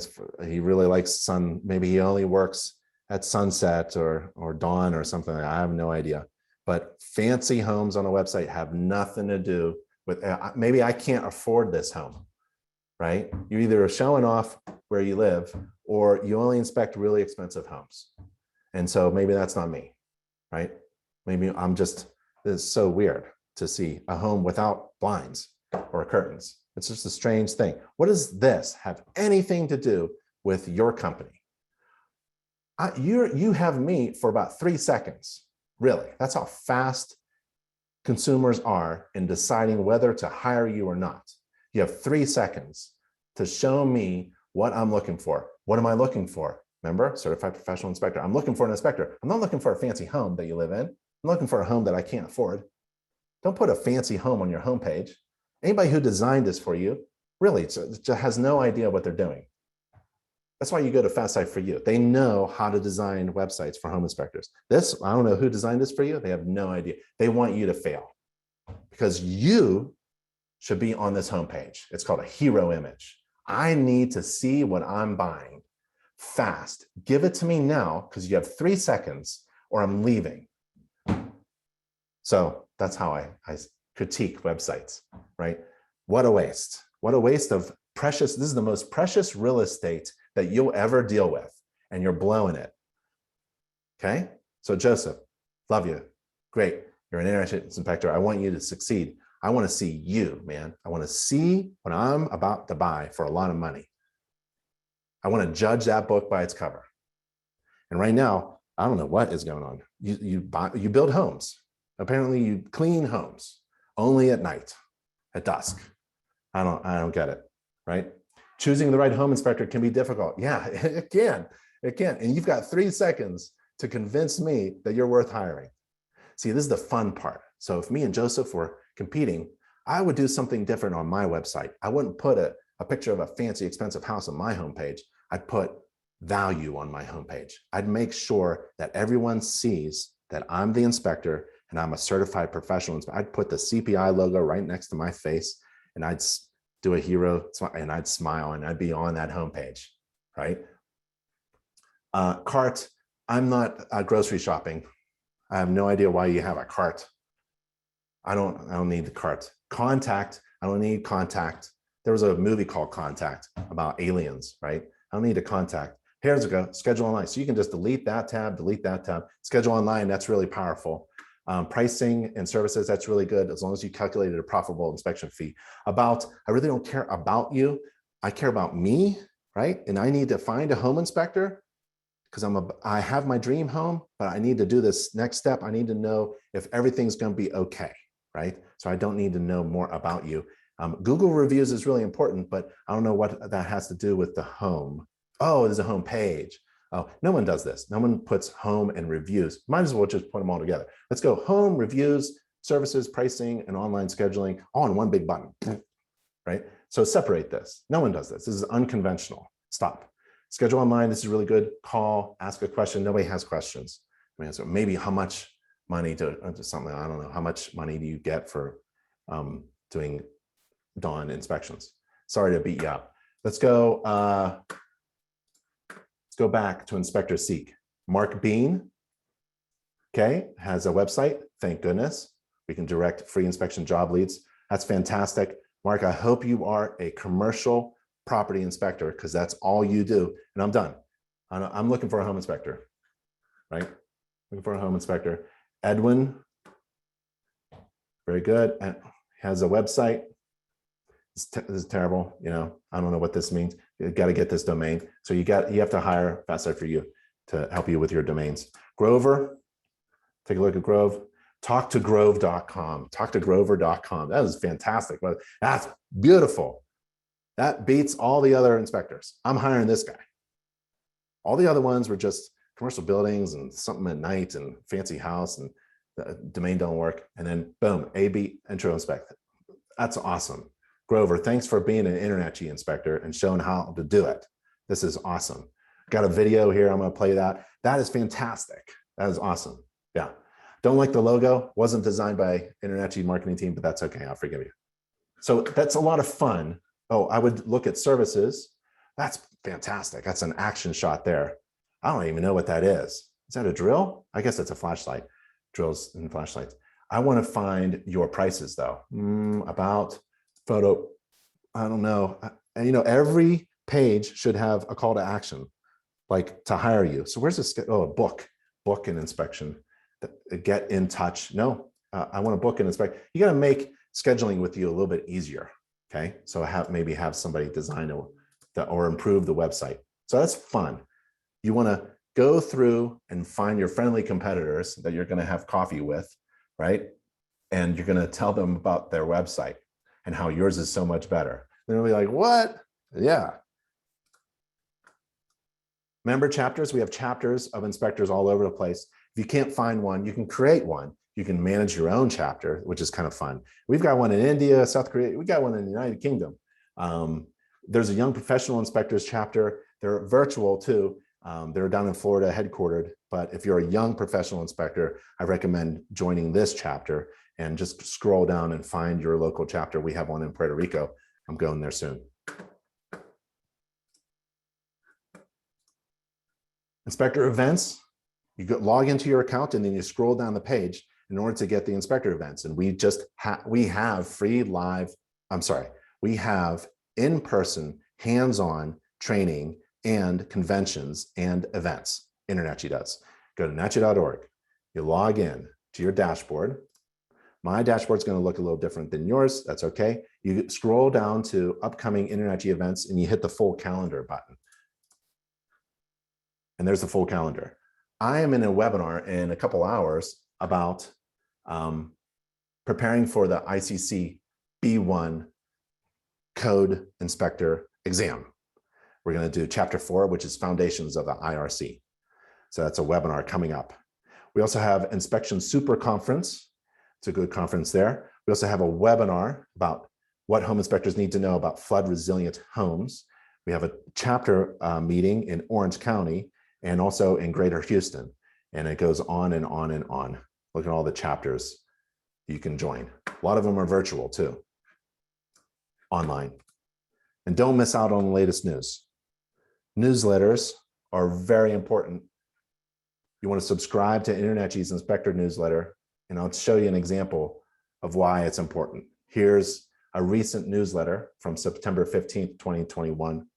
he really likes sun. Maybe he only works at sunset or dawn or something. I have no idea. But fancy homes on a website have nothing to do with, maybe I can't afford this home, right? You either are showing off where you live or you only inspect really expensive homes. And so maybe that's not me, right? Maybe this is so weird to see a home without blinds or curtains. It's just a strange thing. What does this have anything to do with your company? You have me for about 3 seconds. Really, that's how fast consumers are in deciding whether to hire you or not. You have 3 seconds to show me what I'm looking for. What am I looking for? Remember, certified professional inspector. I'm looking for an inspector. I'm not looking for a fancy home that you live in. I'm looking for a home that I can't afford. Don't put a fancy home on your homepage. Anybody who designed this for you really just has no idea what they're doing. That's why you go to Fast Site for You. They know how to design websites for home inspectors. This, I don't know who designed this for you. They have no idea. They want you to fail because you should be on this homepage. It's called a hero image. I need to see what I'm buying fast. Give it to me now because you have 3 seconds or I'm leaving. So that's how I critique websites, right? What a waste. What a waste of precious. This is the most precious real estate that you'll ever deal with, and you're blowing it. Okay? So Joseph, love you. Great. You're an InterNACHI inspector. I want you to succeed. I want to see you, man. I want to see what I'm about to buy for a lot of money. I want to judge that book by its cover. And right now, I don't know what is going on. You build homes. Apparently you clean homes only at night, at dusk. I don't get it, right? Choosing the right home inspector can be difficult. Yeah, it can. And you've got 3 seconds to convince me that you're worth hiring. See, this is the fun part. So if me and Joseph were competing, I would do something different on my website. I wouldn't put a picture of a fancy, expensive house on my homepage. I'd put value on my homepage. I'd make sure that everyone sees that I'm the inspector and I'm a certified professional inspector. I'd put the CPI logo right next to my face and I'd do a hero and I'd smile and I'd be on that homepage, right? Cart, I'm not grocery shopping. I have no idea why you have a cart. I don't need the cart. Contact, I don't need contact. There was a movie called Contact about aliens, right? I don't need a contact. Here's a go, schedule online. So you can just delete that tab. Schedule online, that's really powerful. Pricing and services, that's really good as long as you calculated a profitable inspection fee. I really don't care about you. I care about me, right? And I need to find a home inspector because I have my dream home, but I need to do this next step. I need to know if everything's going to be okay, right? So I don't need to know more about you. Google reviews is really important, but I don't know what that has to do with the home. Oh, there's a home page. Oh, no one does this. No one puts home and reviews. Might as well just put them all together. Let's go home, reviews, services, pricing, and online scheduling all in one big button, right? So separate this. No one does this. This is unconventional. Stop. Schedule online. This is really good. Call, ask a question. Nobody has questions. I mean, so maybe how much money to something, I don't know. How much money do you get for doing dawn inspections? Sorry to beat you up. Let's go back to Inspector Seek. Mark Bean, okay, has a website. Thank goodness. We can direct free inspection job leads. That's fantastic. Mark, I hope you are a commercial property inspector because that's all you do. And I'm done. I'm looking for a home inspector, right? Looking for a home inspector. Edwin, very good. And has a website. This is terrible. You know, I don't know what this means. You got to get this domain. So you have to hire Fast Site for You to help you with your domains. Grover, take a look at Grove. Talktogrove.com. Talktogrover.com. That is fantastic. That's beautiful. That beats all the other inspectors. I'm hiring this guy. All the other ones were just commercial buildings and something at night and fancy house and the domain don't work. And then boom, AB intro inspect. That's awesome. Grover, thanks for being an InterNACHI inspector and showing how to do it. This is awesome. Got a video here. I'm going to play that. That is fantastic. That is awesome. Yeah. Don't like the logo. Wasn't designed by InterNACHI marketing team, but that's okay. I'll forgive you. So that's a lot of fun. Oh, I would look at services. That's fantastic. That's an action shot there. I don't even know what that is. Is that a drill? I guess it's a flashlight. Drills and flashlights. I want to find your prices though. About photo, I don't know. And you know, every page should have a call to action, like to hire you. So where's this? Oh, a book an inspection. Get in touch. No, I want to book and inspect. You got to make scheduling with you a little bit easier. Okay, so maybe have somebody design or improve the website. So that's fun. You want to go through and find your friendly competitors that you're going to have coffee with, right? And you're going to tell them about their website and how yours is so much better. They're going to be like, what? Yeah. Member chapters, we have chapters of inspectors all over the place. If you can't find one, you can create one. You can manage your own chapter, which is kind of fun. We've got one in India, South Korea. We got one in the United Kingdom. There's a young professional inspectors chapter. They're virtual too. They're down in Florida headquartered. But if you're a young professional inspector, I recommend joining this chapter and just scroll down and find your local chapter. We have one in Puerto Rico. I'm going there soon. Inspector events, you log into your account and then you scroll down the page in order to get the inspector events. And we have free live, we have in-person, hands-on training and conventions and events. InterNACHI does. Go to nachi.org. You log in to your dashboard. My dashboard's going to look a little different than yours. That's okay. You scroll down to upcoming InterNACHI events and you hit the full calendar button. And there's the full calendar. I am in a webinar in a couple hours about preparing for the ICC B1 Code Inspector exam. We're going to do Chapter 4, which is Foundations of the IRC. So that's a webinar coming up. We also have Inspection Super Conference. It's a good conference there. We also have a webinar about what home inspectors need to know about flood resilient homes. We have a chapter meeting in Orange County and also in Greater Houston. And it goes on and on and on. Look at all the chapters you can join. A lot of them are virtual too, online. And don't miss out on the latest news. Newsletters are very important. You want to subscribe to InterNACHI's Inspector newsletter, and I'll show you an example of why it's important. Here's a recent newsletter from September 15th, 2021,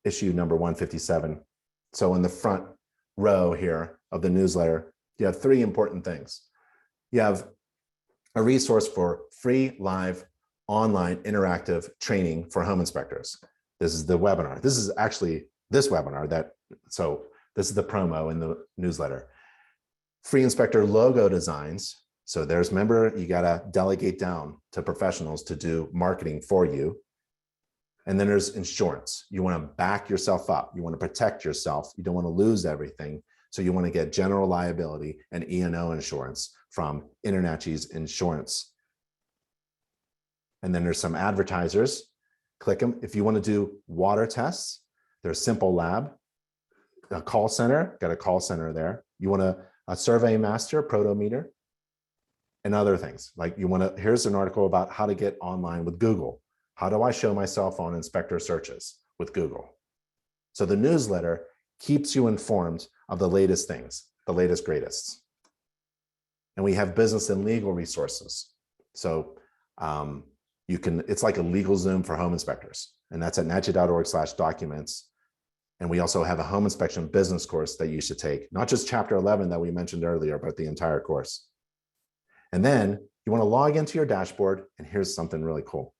issue number 157. So in the front row here of the newsletter, you have three important things. You have a resource for free, live, online, interactive training for home inspectors. This is the webinar. This is actually this webinar so this is the promo in the newsletter. Free inspector logo designs. So remember, you gotta delegate down to professionals to do marketing for you. And then there's insurance. You want to back yourself up. You want to protect yourself. You don't want to lose everything. So you want to get general liability and E&O insurance from InterNACHI's insurance. And then there's some advertisers. Click them. If you want to do water tests, there's Simple Lab, a call center, got a call center there. You want a Survey Master, Protometer, and other things. Like here's an article about how to get online with Google. How do I show myself on inspector searches with Google? So the newsletter keeps you informed of the latest things, the latest greatest. And we have business and legal resources. So it's like a legal Zoom for home inspectors. And that's at nachi.org/documents. And we also have a home inspection business course that you should take, not just Chapter 11 that we mentioned earlier, but the entire course. And then you want to log into your dashboard, and here's something really cool.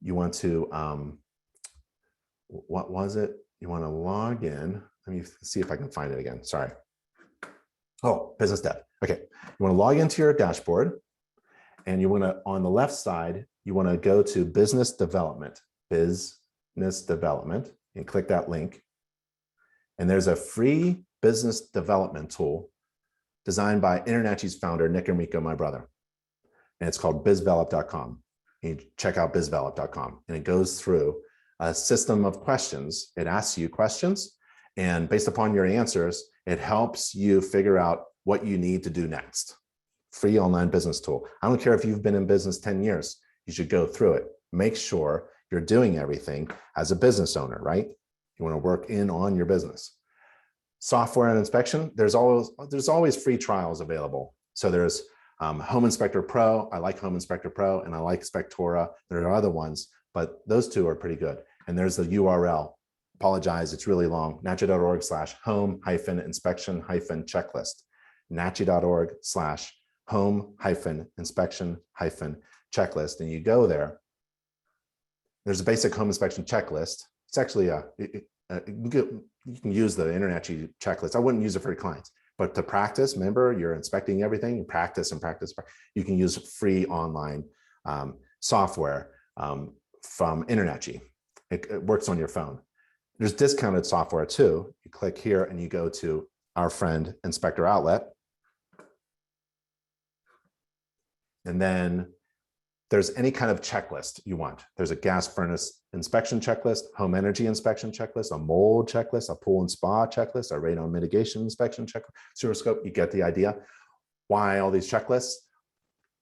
You want to, what was it? You want to log in. Let me see if I can find it again. Sorry. Oh, business dev. Okay. You want to log into your dashboard, and you want to, on the left side, you want to go to business development, and click that link. And there's a free business development tool designed by InterNACHI's founder, Nick Gromicko, my brother. And it's called bizdevelop.com. You check out bizdevelop.com, and it goes through a system of questions. It asks you questions, and based upon your answers, it helps you figure out what you need to do next. Free online business tool. I don't care if you've been in business 10 years, you should go through it. Make sure you're doing everything as a business owner, right? You want to work on your business. Software and inspection, there's always free trials available. So there's Home Inspector Pro. I like Home Inspector Pro, and I like Spectora. There are other ones, but those two are pretty good. And there's the URL. Apologize, it's really long. nachi.org/home-inspection-checklist. nachi.org/home-inspection-checklist. And you go there, There's a basic home inspection checklist. It's actually you can use the InterNACHI checklist. I wouldn't use it for your clients, but to practice, remember, you're inspecting everything, you practice and practice. You can use free online software from InterNACHI. It works on your phone. There's discounted software too. You click here and you go to our friend Inspector Outlet. And then there's any kind of checklist you want. There's a gas furnace inspection checklist, home energy inspection checklist, a mold checklist, a pool and spa checklist, a radon mitigation inspection checklist, sewer scope. You get the idea. Why all these checklists?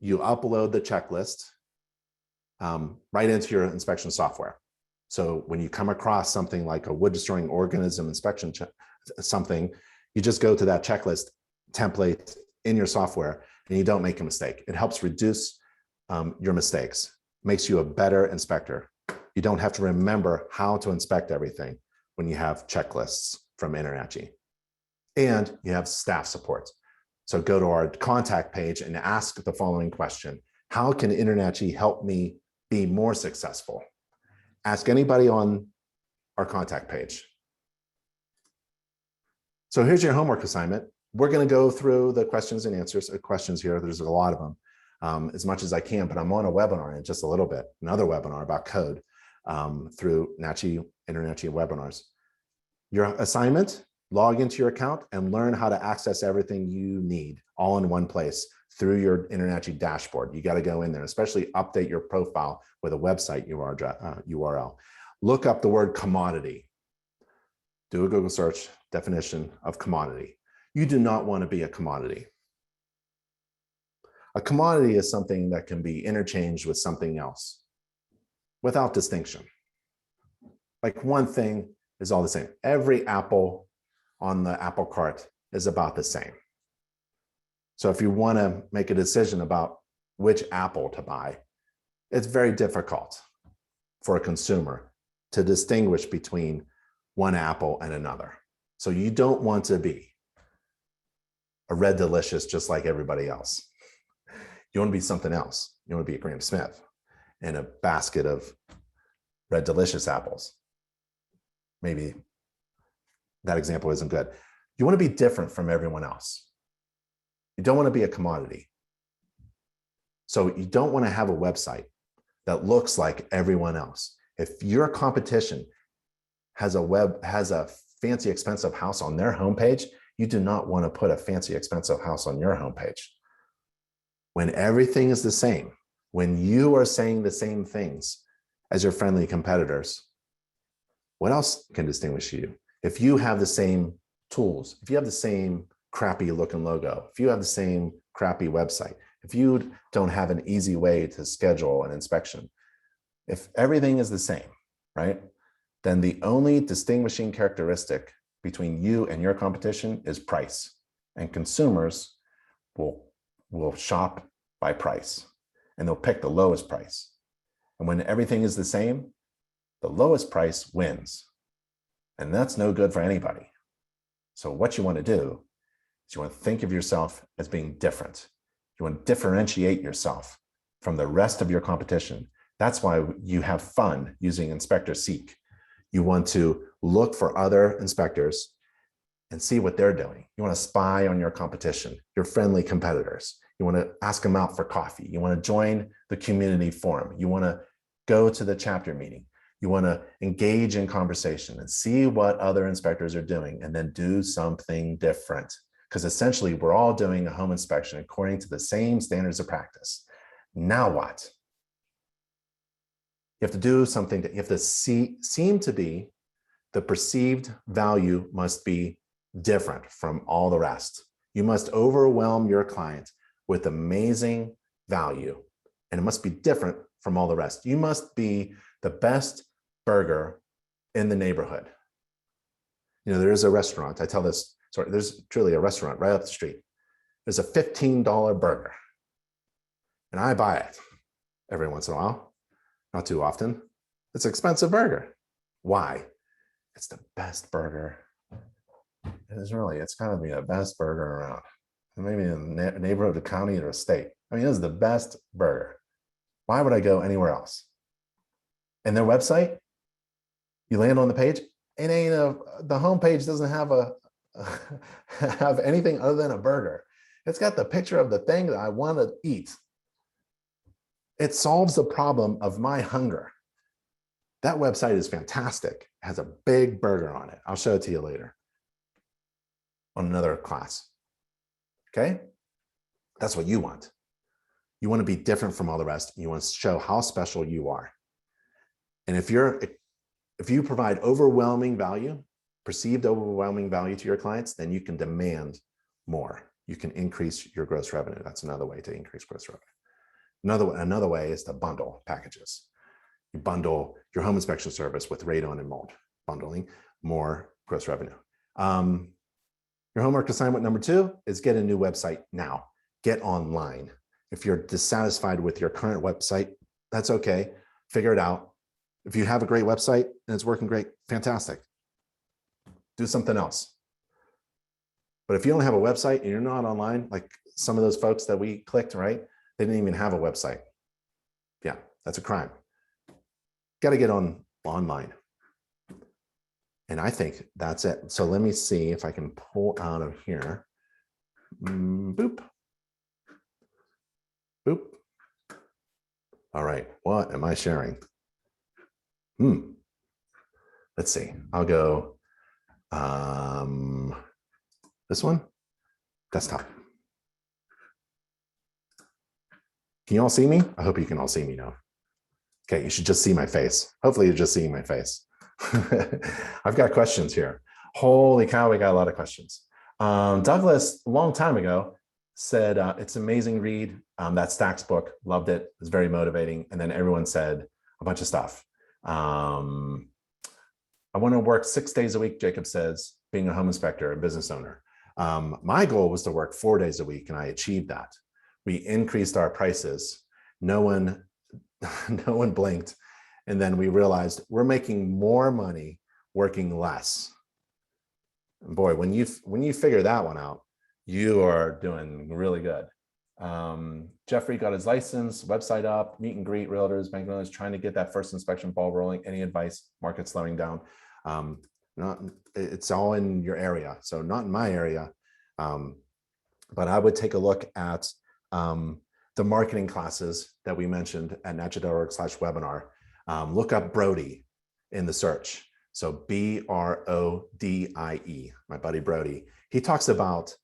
You upload the checklist right into your inspection software. So when you come across something like a wood destroying organism inspection something, you just go to that checklist template in your software and you don't make a mistake. It helps reduce your mistakes, makes you a better inspector. You don't have to remember how to inspect everything when you have checklists from InterNACHI. And you have staff support. So go to our contact page and ask the following question: how can InterNACHI help me be more successful? Ask anybody on our contact page. So here's your homework assignment. We're going to go through the questions and answers, questions here. There's a lot of them, as much as I can, but I'm on a webinar in just a little bit, another webinar about code through InterNACHI webinars. Your assignment: log into your account and learn how to access everything you need all in one place through your InterNACHI dashboard. You got to go in there, especially update your profile with a website URL. Look up the word commodity. Do a Google search, definition of commodity. You do not want to be a commodity. A commodity is something that can be interchanged with something else without distinction. Like one thing is all the same. Every apple on the apple cart is about the same. So if you want to make a decision about which apple to buy, it's very difficult for a consumer to distinguish between one apple and another. So you don't want to be a Red Delicious just like everybody else. You want to be something else. You want to be a Graham Smith in a basket of Red Delicious apples. Maybe that example isn't good. You want to be different from everyone else. You don't want to be a commodity. So you don't want to have a website that looks like everyone else. If your competition has a fancy, expensive house on their homepage, you do not want to put a fancy, expensive house on your homepage. When everything is the same, when you are saying the same things as your friendly competitors, what else can distinguish you? If you have the same tools, if you have the same crappy looking logo, if you have the same crappy website, if you don't have an easy way to schedule an inspection, if everything is the same, right, then the only distinguishing characteristic between you and your competition is price. And consumers will shop by price and they'll pick the lowest price. And when everything is the same, the lowest price wins. And that's no good for anybody. So what you want to do is you want to think of yourself as being different. You want to differentiate yourself from the rest of your competition. That's why you have fun using Inspector Seek. You want to look for other inspectors and see what they're doing. You want to spy on your competition, your friendly competitors. You want to ask them out for coffee. You want to join the community forum. You want to go to the chapter meeting. You want to engage in conversation and see what other inspectors are doing and then do something different. Because essentially we're all doing a home inspection according to the same standards of practice. Now what? You have to do something that you have to seem to be, the perceived value must be different from all the rest. You must overwhelm your client with amazing value, and it must be different from all the rest. You must be the best burger in the neighborhood. You know, there is a restaurant, I tell this story, there's truly a restaurant right up the street. There's a $15 burger, and I buy it every once in a while, not too often. It's an expensive burger. Why? It's the best burger. It is really, it's gotta be the best burger around. Maybe in a neighborhood, a county, or a state. I mean, this is the best burger. Why would I go anywhere else? and their website, you land on the page, it ain't the homepage doesn't have have anything other than a burger. It's got the picture of the thing that I want to eat. It solves the problem of my hunger. That website is fantastic. It has a big burger on it. I'll show it to you later on another class. Okay? That's what you want. You want to be different from all the rest. You want to show how special you are. And if you provide overwhelming value, perceived overwhelming value to your clients, then you can demand more. You can increase your gross revenue. That's another way to increase gross revenue. Another way is to bundle packages. You bundle your home inspection service with radon and mold, bundling more gross revenue. Your homework assignment number 2 is get a new website now. Get online. If you're dissatisfied with your current website, that's okay. Figure it out. If you have a great website and it's working great, fantastic. Do something else. But if you don't have a website and you're not online, like some of those folks that we clicked, right? They didn't even have a website. Yeah, that's a crime. Got to get online. And I think that's it. So let me see if I can pull out of here. Boop. Boop. All right, what am I sharing? Let's see, I'll go this one, desktop. Can you all see me? I hope you can all see me now. Okay, you should just see my face. Hopefully you're just seeing my face. I've got questions here. Holy cow, we got a lot of questions. Douglas, a long time ago, said, it's an amazing read. That Stacks book, loved it. It was very motivating. And then everyone said a bunch of stuff. I want to work 6 days a week, Jacob says, being a home inspector and business owner. My goal was to work 4 days a week, and I achieved that. We increased our prices. No one blinked. And then we realized we're making more money working less. And boy, when you figure that one out, you are doing really good. Jeffrey got his license, website up, meet and greet realtors, bank owners, trying to get that first inspection ball rolling. Any advice? Market slowing down. It's all in your area. So not in my area, but I would take a look at the marketing classes that we mentioned at NACHI.org/webinar. Look up Brody in the search. So BRODIE, my buddy Brody. He talks about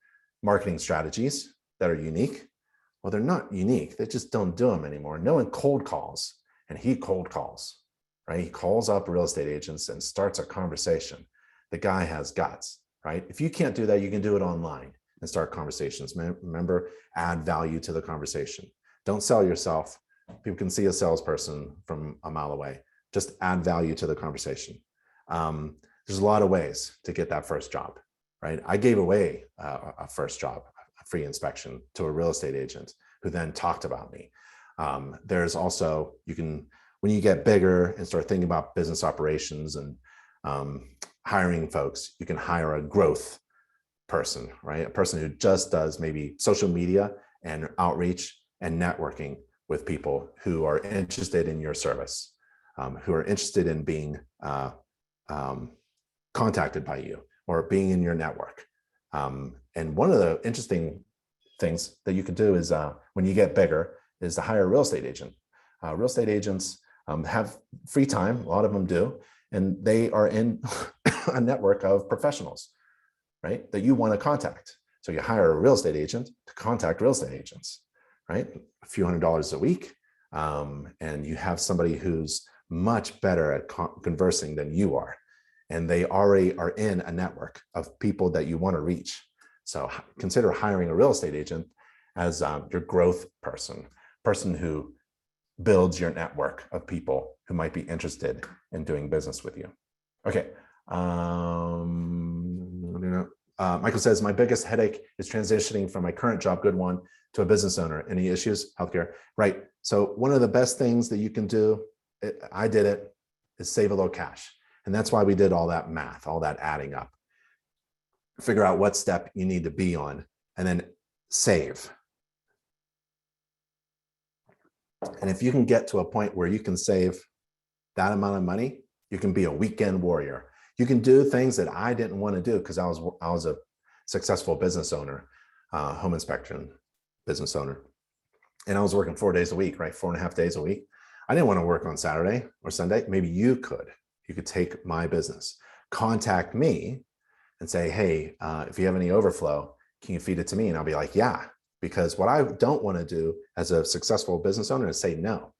marketing strategies that are unique. Well, they're not unique. They just don't do them anymore. No one cold calls, and he cold calls, right? He calls up real estate agents and starts a conversation. The guy has guts, right? If you can't do that, you can do it online and start conversations. Remember, add value to the conversation. Don't sell yourself. People can see a salesperson from a mile away. Just add value to the conversation. There's a lot of ways to get that first job, right? I gave away a first job, a free inspection, to a real estate agent who then talked about me. There's also, when you get bigger and start thinking about business operations and hiring folks, you can hire a growth person, right? A person who just does maybe social media and outreach and networking with people who are interested in your service, who are interested in being contacted by you or being in your network. And one of the interesting things that you could do is when you get bigger is to hire a real estate agent. Real estate agents have free time, a lot of them do, and they are in a network of professionals, right, that you want to contact. So you hire a real estate agent to contact real estate agents, right? A few $100s a week. And you have somebody who's much better at conversing than you are. And they already are in a network of people that you want to reach. So consider hiring a real estate agent as your growth person who builds your network of people who might be interested in doing business with you. Okay. Michael says, my biggest headache is transitioning from my current job, good one, to a business owner. Any issues? Healthcare. Right. So one of the best things that you can do, I did it, is save a little cash. And that's why we did all that math, all that adding up. Figure out what step you need to be on and then save. And if you can get to a point where you can save that amount of money, you can be a weekend warrior. You can do things that I didn't want to do because I was a successful business owner, home inspection business owner. And I was working 4 days a week, right? 4.5 days a week. I didn't want to work on Saturday or Sunday. Maybe you could. You could take my business, contact me and say, hey, if you have any overflow, can you feed it to me? And I'll be like, yeah, because what I don't want to do as a successful business owner is say no.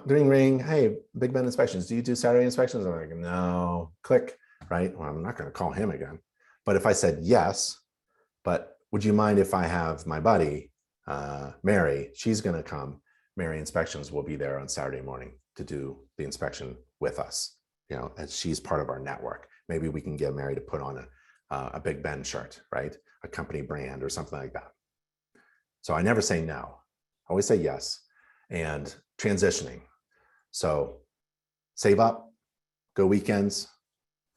Ring, ring, hey, Big Ben Inspections, do you do Saturday inspections? I'm like, no, click, right? Well, I'm not going to call him again. But if I said yes, but would you mind if I have my buddy, Mary, she's going to come. Mary Inspections will be there on Saturday morning to do the inspection with us, you know, and she's part of our network. Maybe we can get Mary to put on a Big Ben shirt, right? A company brand or something like that. So I never say no, I always say yes. And transitioning. So save up, go weekends,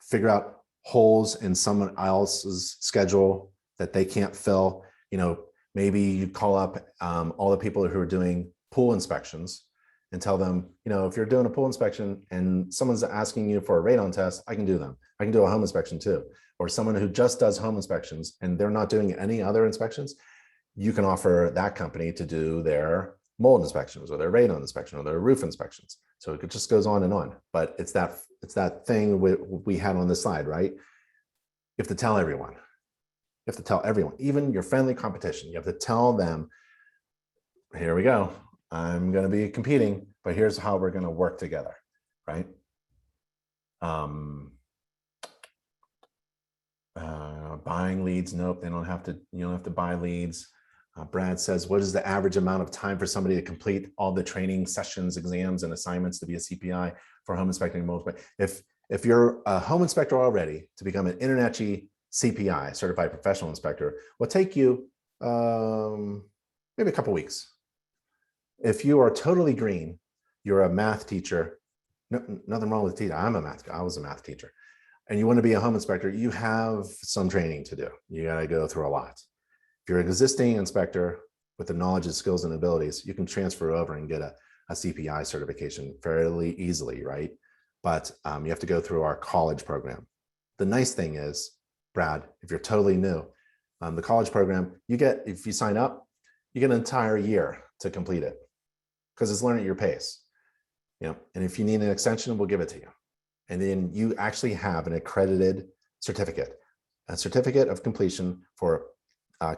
figure out holes in someone else's schedule that they can't fill. You know, maybe you call up all the people who are doing pool inspections and tell them, you know, if you're doing a pool inspection and someone's asking you for a radon test, I can do them. I can do a home inspection too. Or someone who just does home inspections and they're not doing any other inspections, you can offer that company to do their mold inspections or their radon inspection or their roof inspections. So it just goes on and on. But it's that thing we had on this slide, right? You have to tell everyone. You have to tell everyone, even your friendly competition. You have to tell them, here we go. I'm going to be competing, but here's how we're going to work together, right? Buying leads, nope, they don't have to, you don't have to buy leads. Brad says, what is the average amount of time for somebody to complete all the training sessions, exams, and assignments to be a CPI for home inspecting and mold? If you're a home inspector already, to become an InterNACHI CPI, Certified Professional Inspector, will take you maybe a couple weeks. If you are totally green, you're a math teacher, nothing wrong with teaching. I was a math teacher. And you want to be a home inspector, you have some training to do. You got to go through a lot. If you're an existing inspector with the knowledge, skills, and abilities, you can transfer over and get a CPI certification fairly easily, right? But you have to go through our college program. The nice thing is, Brad, if you're totally new, the college program, you get, if you sign up, you get an entire year to complete it because it's learn at your pace. You know, and if you need an extension, we'll give it to you. And then you actually have an accredited certificate, a certificate of completion for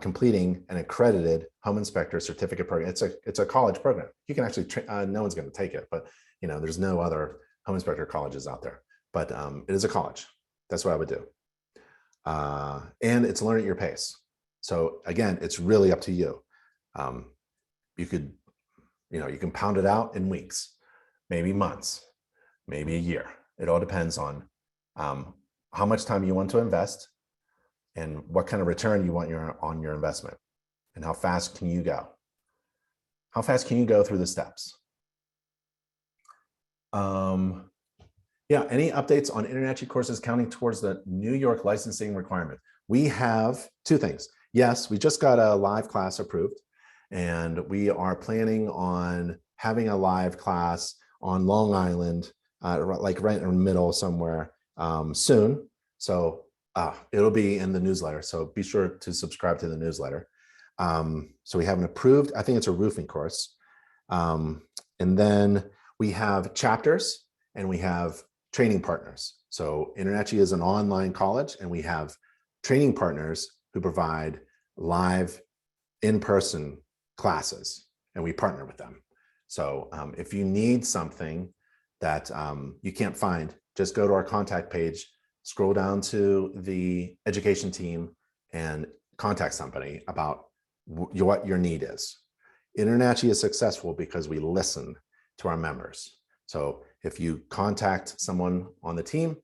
completing an accredited home inspector certificate program. It's a college program. You can actually, no one's going to take it, but you know, there's no other home inspector colleges out there, but it is a college. That's what I would do. And it's learn at your pace. So again, it's really up to you. You could, you know, you can pound it out in weeks, maybe months, maybe a year. It all depends on how much time you want to invest and what kind of return you want on your investment, and how fast can you go? How fast can you go through the steps? Yeah, any updates on InterNACHI courses counting towards the New York licensing requirement? We have two things. Yes, we just got a live class approved, and we are planning on having a live class on Long Island, like right in the middle somewhere soon. So it'll be in the newsletter. So be sure to subscribe to the newsletter. So we have an approved, I think it's a roofing course. And then we have chapters and we have training partners. So InterNACHI is an online college, and we have training partners who provide live in-person classes, and we partner with them. So if you need something that you can't find, just go to our contact page, scroll down to the education team, and contact somebody about what your need is. InterNACHI is successful because we listen to our members. So if you contact someone on the team,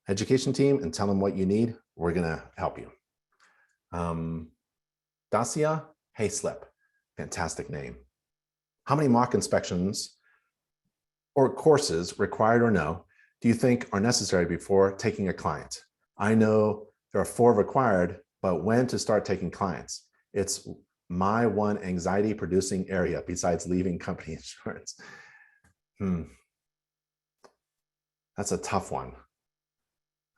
education team, and tell them what you need, we're gonna help you. Dacia Hayslip, fantastic name. How many mock inspections or courses, required or no, do you think are necessary before taking a client? I know there are 4 required, but when to start taking clients? It's my one anxiety producing area besides leaving company insurance. That's a tough one.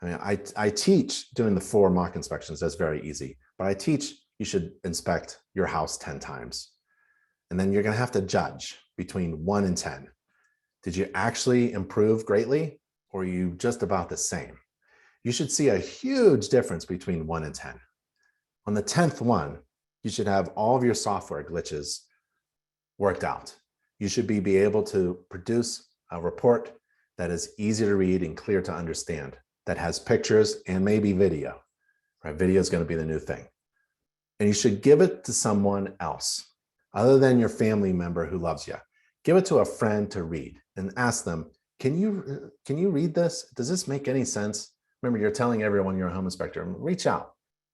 I mean, I teach doing the 4 mock inspections. That's very easy. But I teach you should inspect your house 10 times. And then you're going to have to judge between 1 and 10. Did you actually improve greatly, or are you just about the same? You should see a huge difference between 1 and 10. On the 10th one, you should have all of your software glitches worked out. You should be able to produce a report that is easy to read and clear to understand, that has pictures and maybe video, right? Video is going to be the new thing. And you should give it to someone else other than your family member who loves you. Give it to a friend to read and ask them, can you read this? Does this make any sense? Remember, you're telling everyone you're a home inspector. Reach out,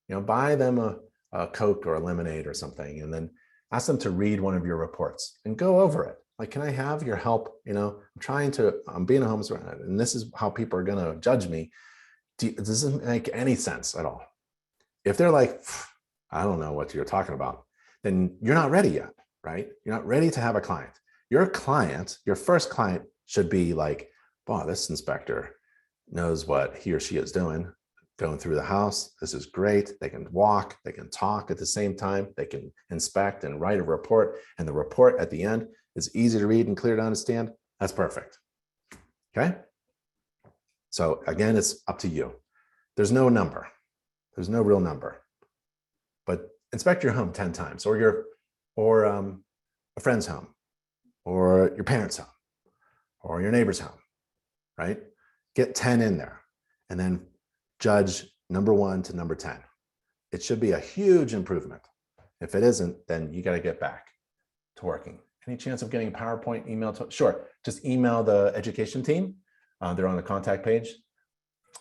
buy them a Coke or a lemonade or something, and then ask them to read one of your reports and go over it. Like, can I have your help? I'm being a home inspector, and this is how people are going to judge me. Does this make any sense at all? If they're like, I don't know what you're talking about, then you're not ready yet, right? You're not ready to have a client. Your client, your first client, should be like, wow, this inspector knows what he or she is doing, going through the house. This is great. They can walk, they can talk at the same time, they can inspect and write a report, and the report at the end is easy to read and clear to understand. That's perfect. Okay? So again, it's up to you. There's no number. There's no real number. But inspect your home 10 times, or a friend's home, or your parents' home, or your neighbor's home, right? Get 10 in there, and then judge number 1 to number 10. It should be a huge improvement. If it isn't, then you got to get back to working. Any chance of getting a PowerPoint email? Sure, just email the education team. They're on the contact page.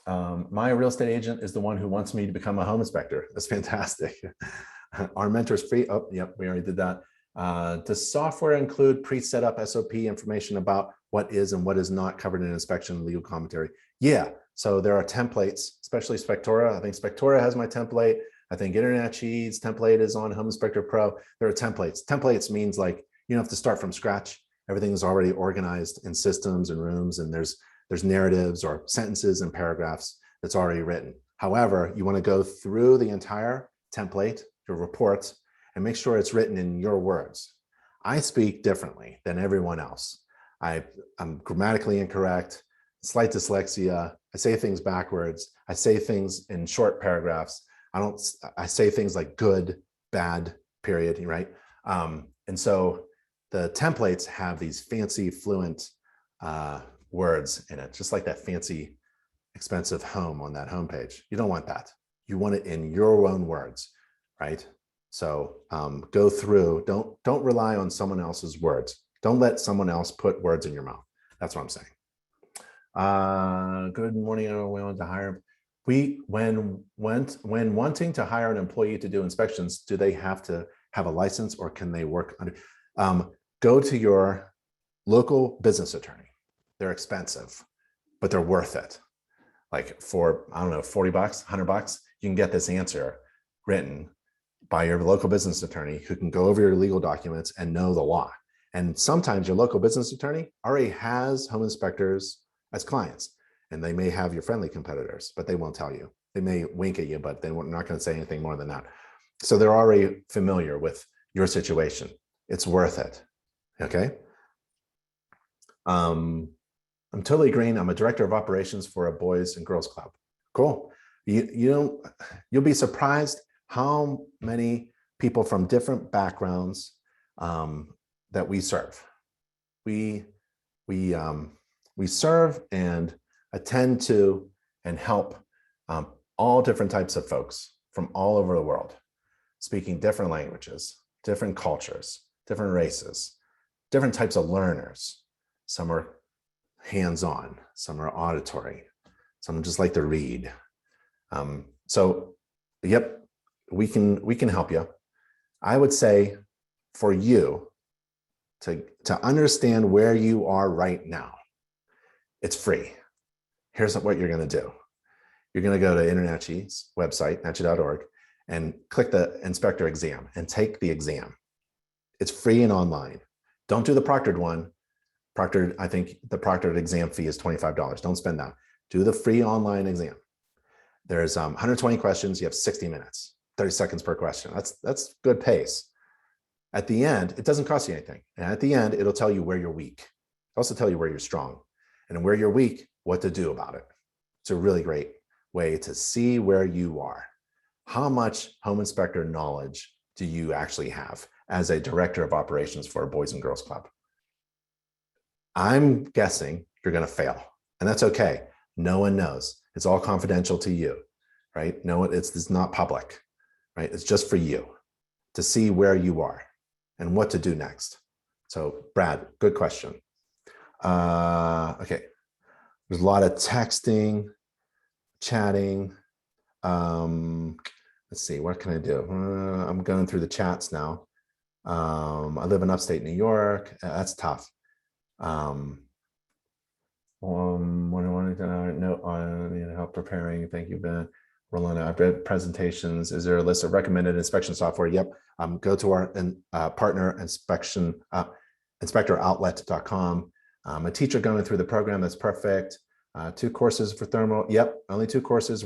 My real estate agent is the one who wants me to become a home inspector. That's fantastic. Our mentor's free. Oh, yep, we already did that. Does software include pre-set up SOP information about what is and what is not covered in inspection and legal commentary? Yeah, so there are templates, especially Spectora. I think Spectora has my template. I think InterNACHI's template is on Home Inspector Pro. There are templates. Templates means like you don't have to start from scratch. Everything is already organized in systems and rooms, and there's narratives or sentences and paragraphs that's already written. However, you want to go through the entire template, your reports, and make sure it's written in your words. I speak differently than everyone else. I'm grammatically incorrect, slight dyslexia. I say things backwards. I say things in short paragraphs. I say things like good, bad, period, right? And so the templates have these fancy, fluent words in it, just like that fancy, expensive home on that homepage. You don't want that. You want it in your own words, right? So go through, don't rely on someone else's words. Don't let someone else put words in your mouth. That's what I'm saying. Good morning, we want to hire. When wanting to hire an employee to do inspections, do they have to have a license, or can they work under? Go to your local business attorney. They're expensive, but they're worth it. Like for, I don't know, 40 bucks, 100 bucks, you can get this answer written by your local business attorney who can go over your legal documents and know the law. And sometimes your local business attorney already has home inspectors as clients, and they may have your friendly competitors, but they won't tell you. They may wink at you, but they're not going to say anything more than that. So they're already familiar with your situation. It's worth it. Okay. I'm totally green. I'm a director of operations for a boys and girls club. Cool. You'll be surprised how many people from different backgrounds that we serve. We serve and attend to and help all different types of folks from all over the world, speaking different languages, different cultures, different races, different types of learners. Some are hands-on, some are auditory, some just like to read. So, yep, we can help you. I would say for you to understand where you are right now, it's free. Here's what you're going to do. You're going to go to InterNACHI's website, nachi.org, and click the inspector exam and take the exam. It's free and online. Don't do the proctored one. I think the proctored exam fee is $25. Don't spend that. Do the free online exam. There's 120 questions. You have 60 minutes, 30 seconds per question. That's good pace. At the end, it doesn't cost you anything. And at the end, it'll tell you where you're weak. It'll also tell you where you're strong. And where you're weak, what to do about it. It's a really great way to see where you are. How much home inspector knowledge do you actually have as a director of operations for a Boys and Girls Club? I'm guessing you're going to fail, and that's okay. No one knows. It's all confidential to you, right? No, it's not public, right? It's just for you to see where you are and what to do next. So Brad, good question. Okay. There's a lot of texting, chatting. Let's see, what can I do? I'm going through the chats now. I live in upstate New York. That's tough. Wanting to know on help preparing. Thank you, Ben. Rolanda, I've read presentations. Is there a list of recommended inspection software? Yep. Go to our partner inspection, inspectoroutlet.com. A teacher going through the program, that's perfect. 2 courses for thermal. Yep, only 2 courses.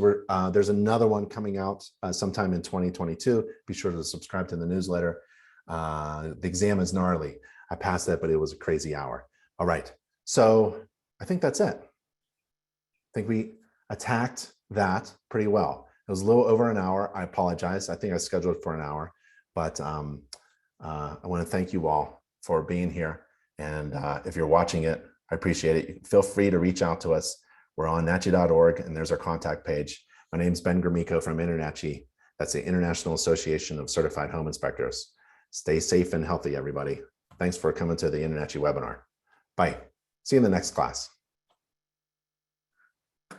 There's another one coming out sometime in 2022. Be sure to subscribe to the newsletter. The exam is gnarly. I passed that, but it was a crazy hour. All right, so I think that's it. I think we attacked that pretty well. It was a little over an hour. I apologize. I think I scheduled for an hour, but I want to thank you all for being here. And if you're watching it, I appreciate it. Feel free to reach out to us. We're on NACHI.org, and there's our contact page. My name's Ben Gromicko from InterNACHI. That's the International Association of Certified Home Inspectors. Stay safe and healthy, everybody. Thanks for coming to the InterNACHI webinar. Bye. See you in the next class.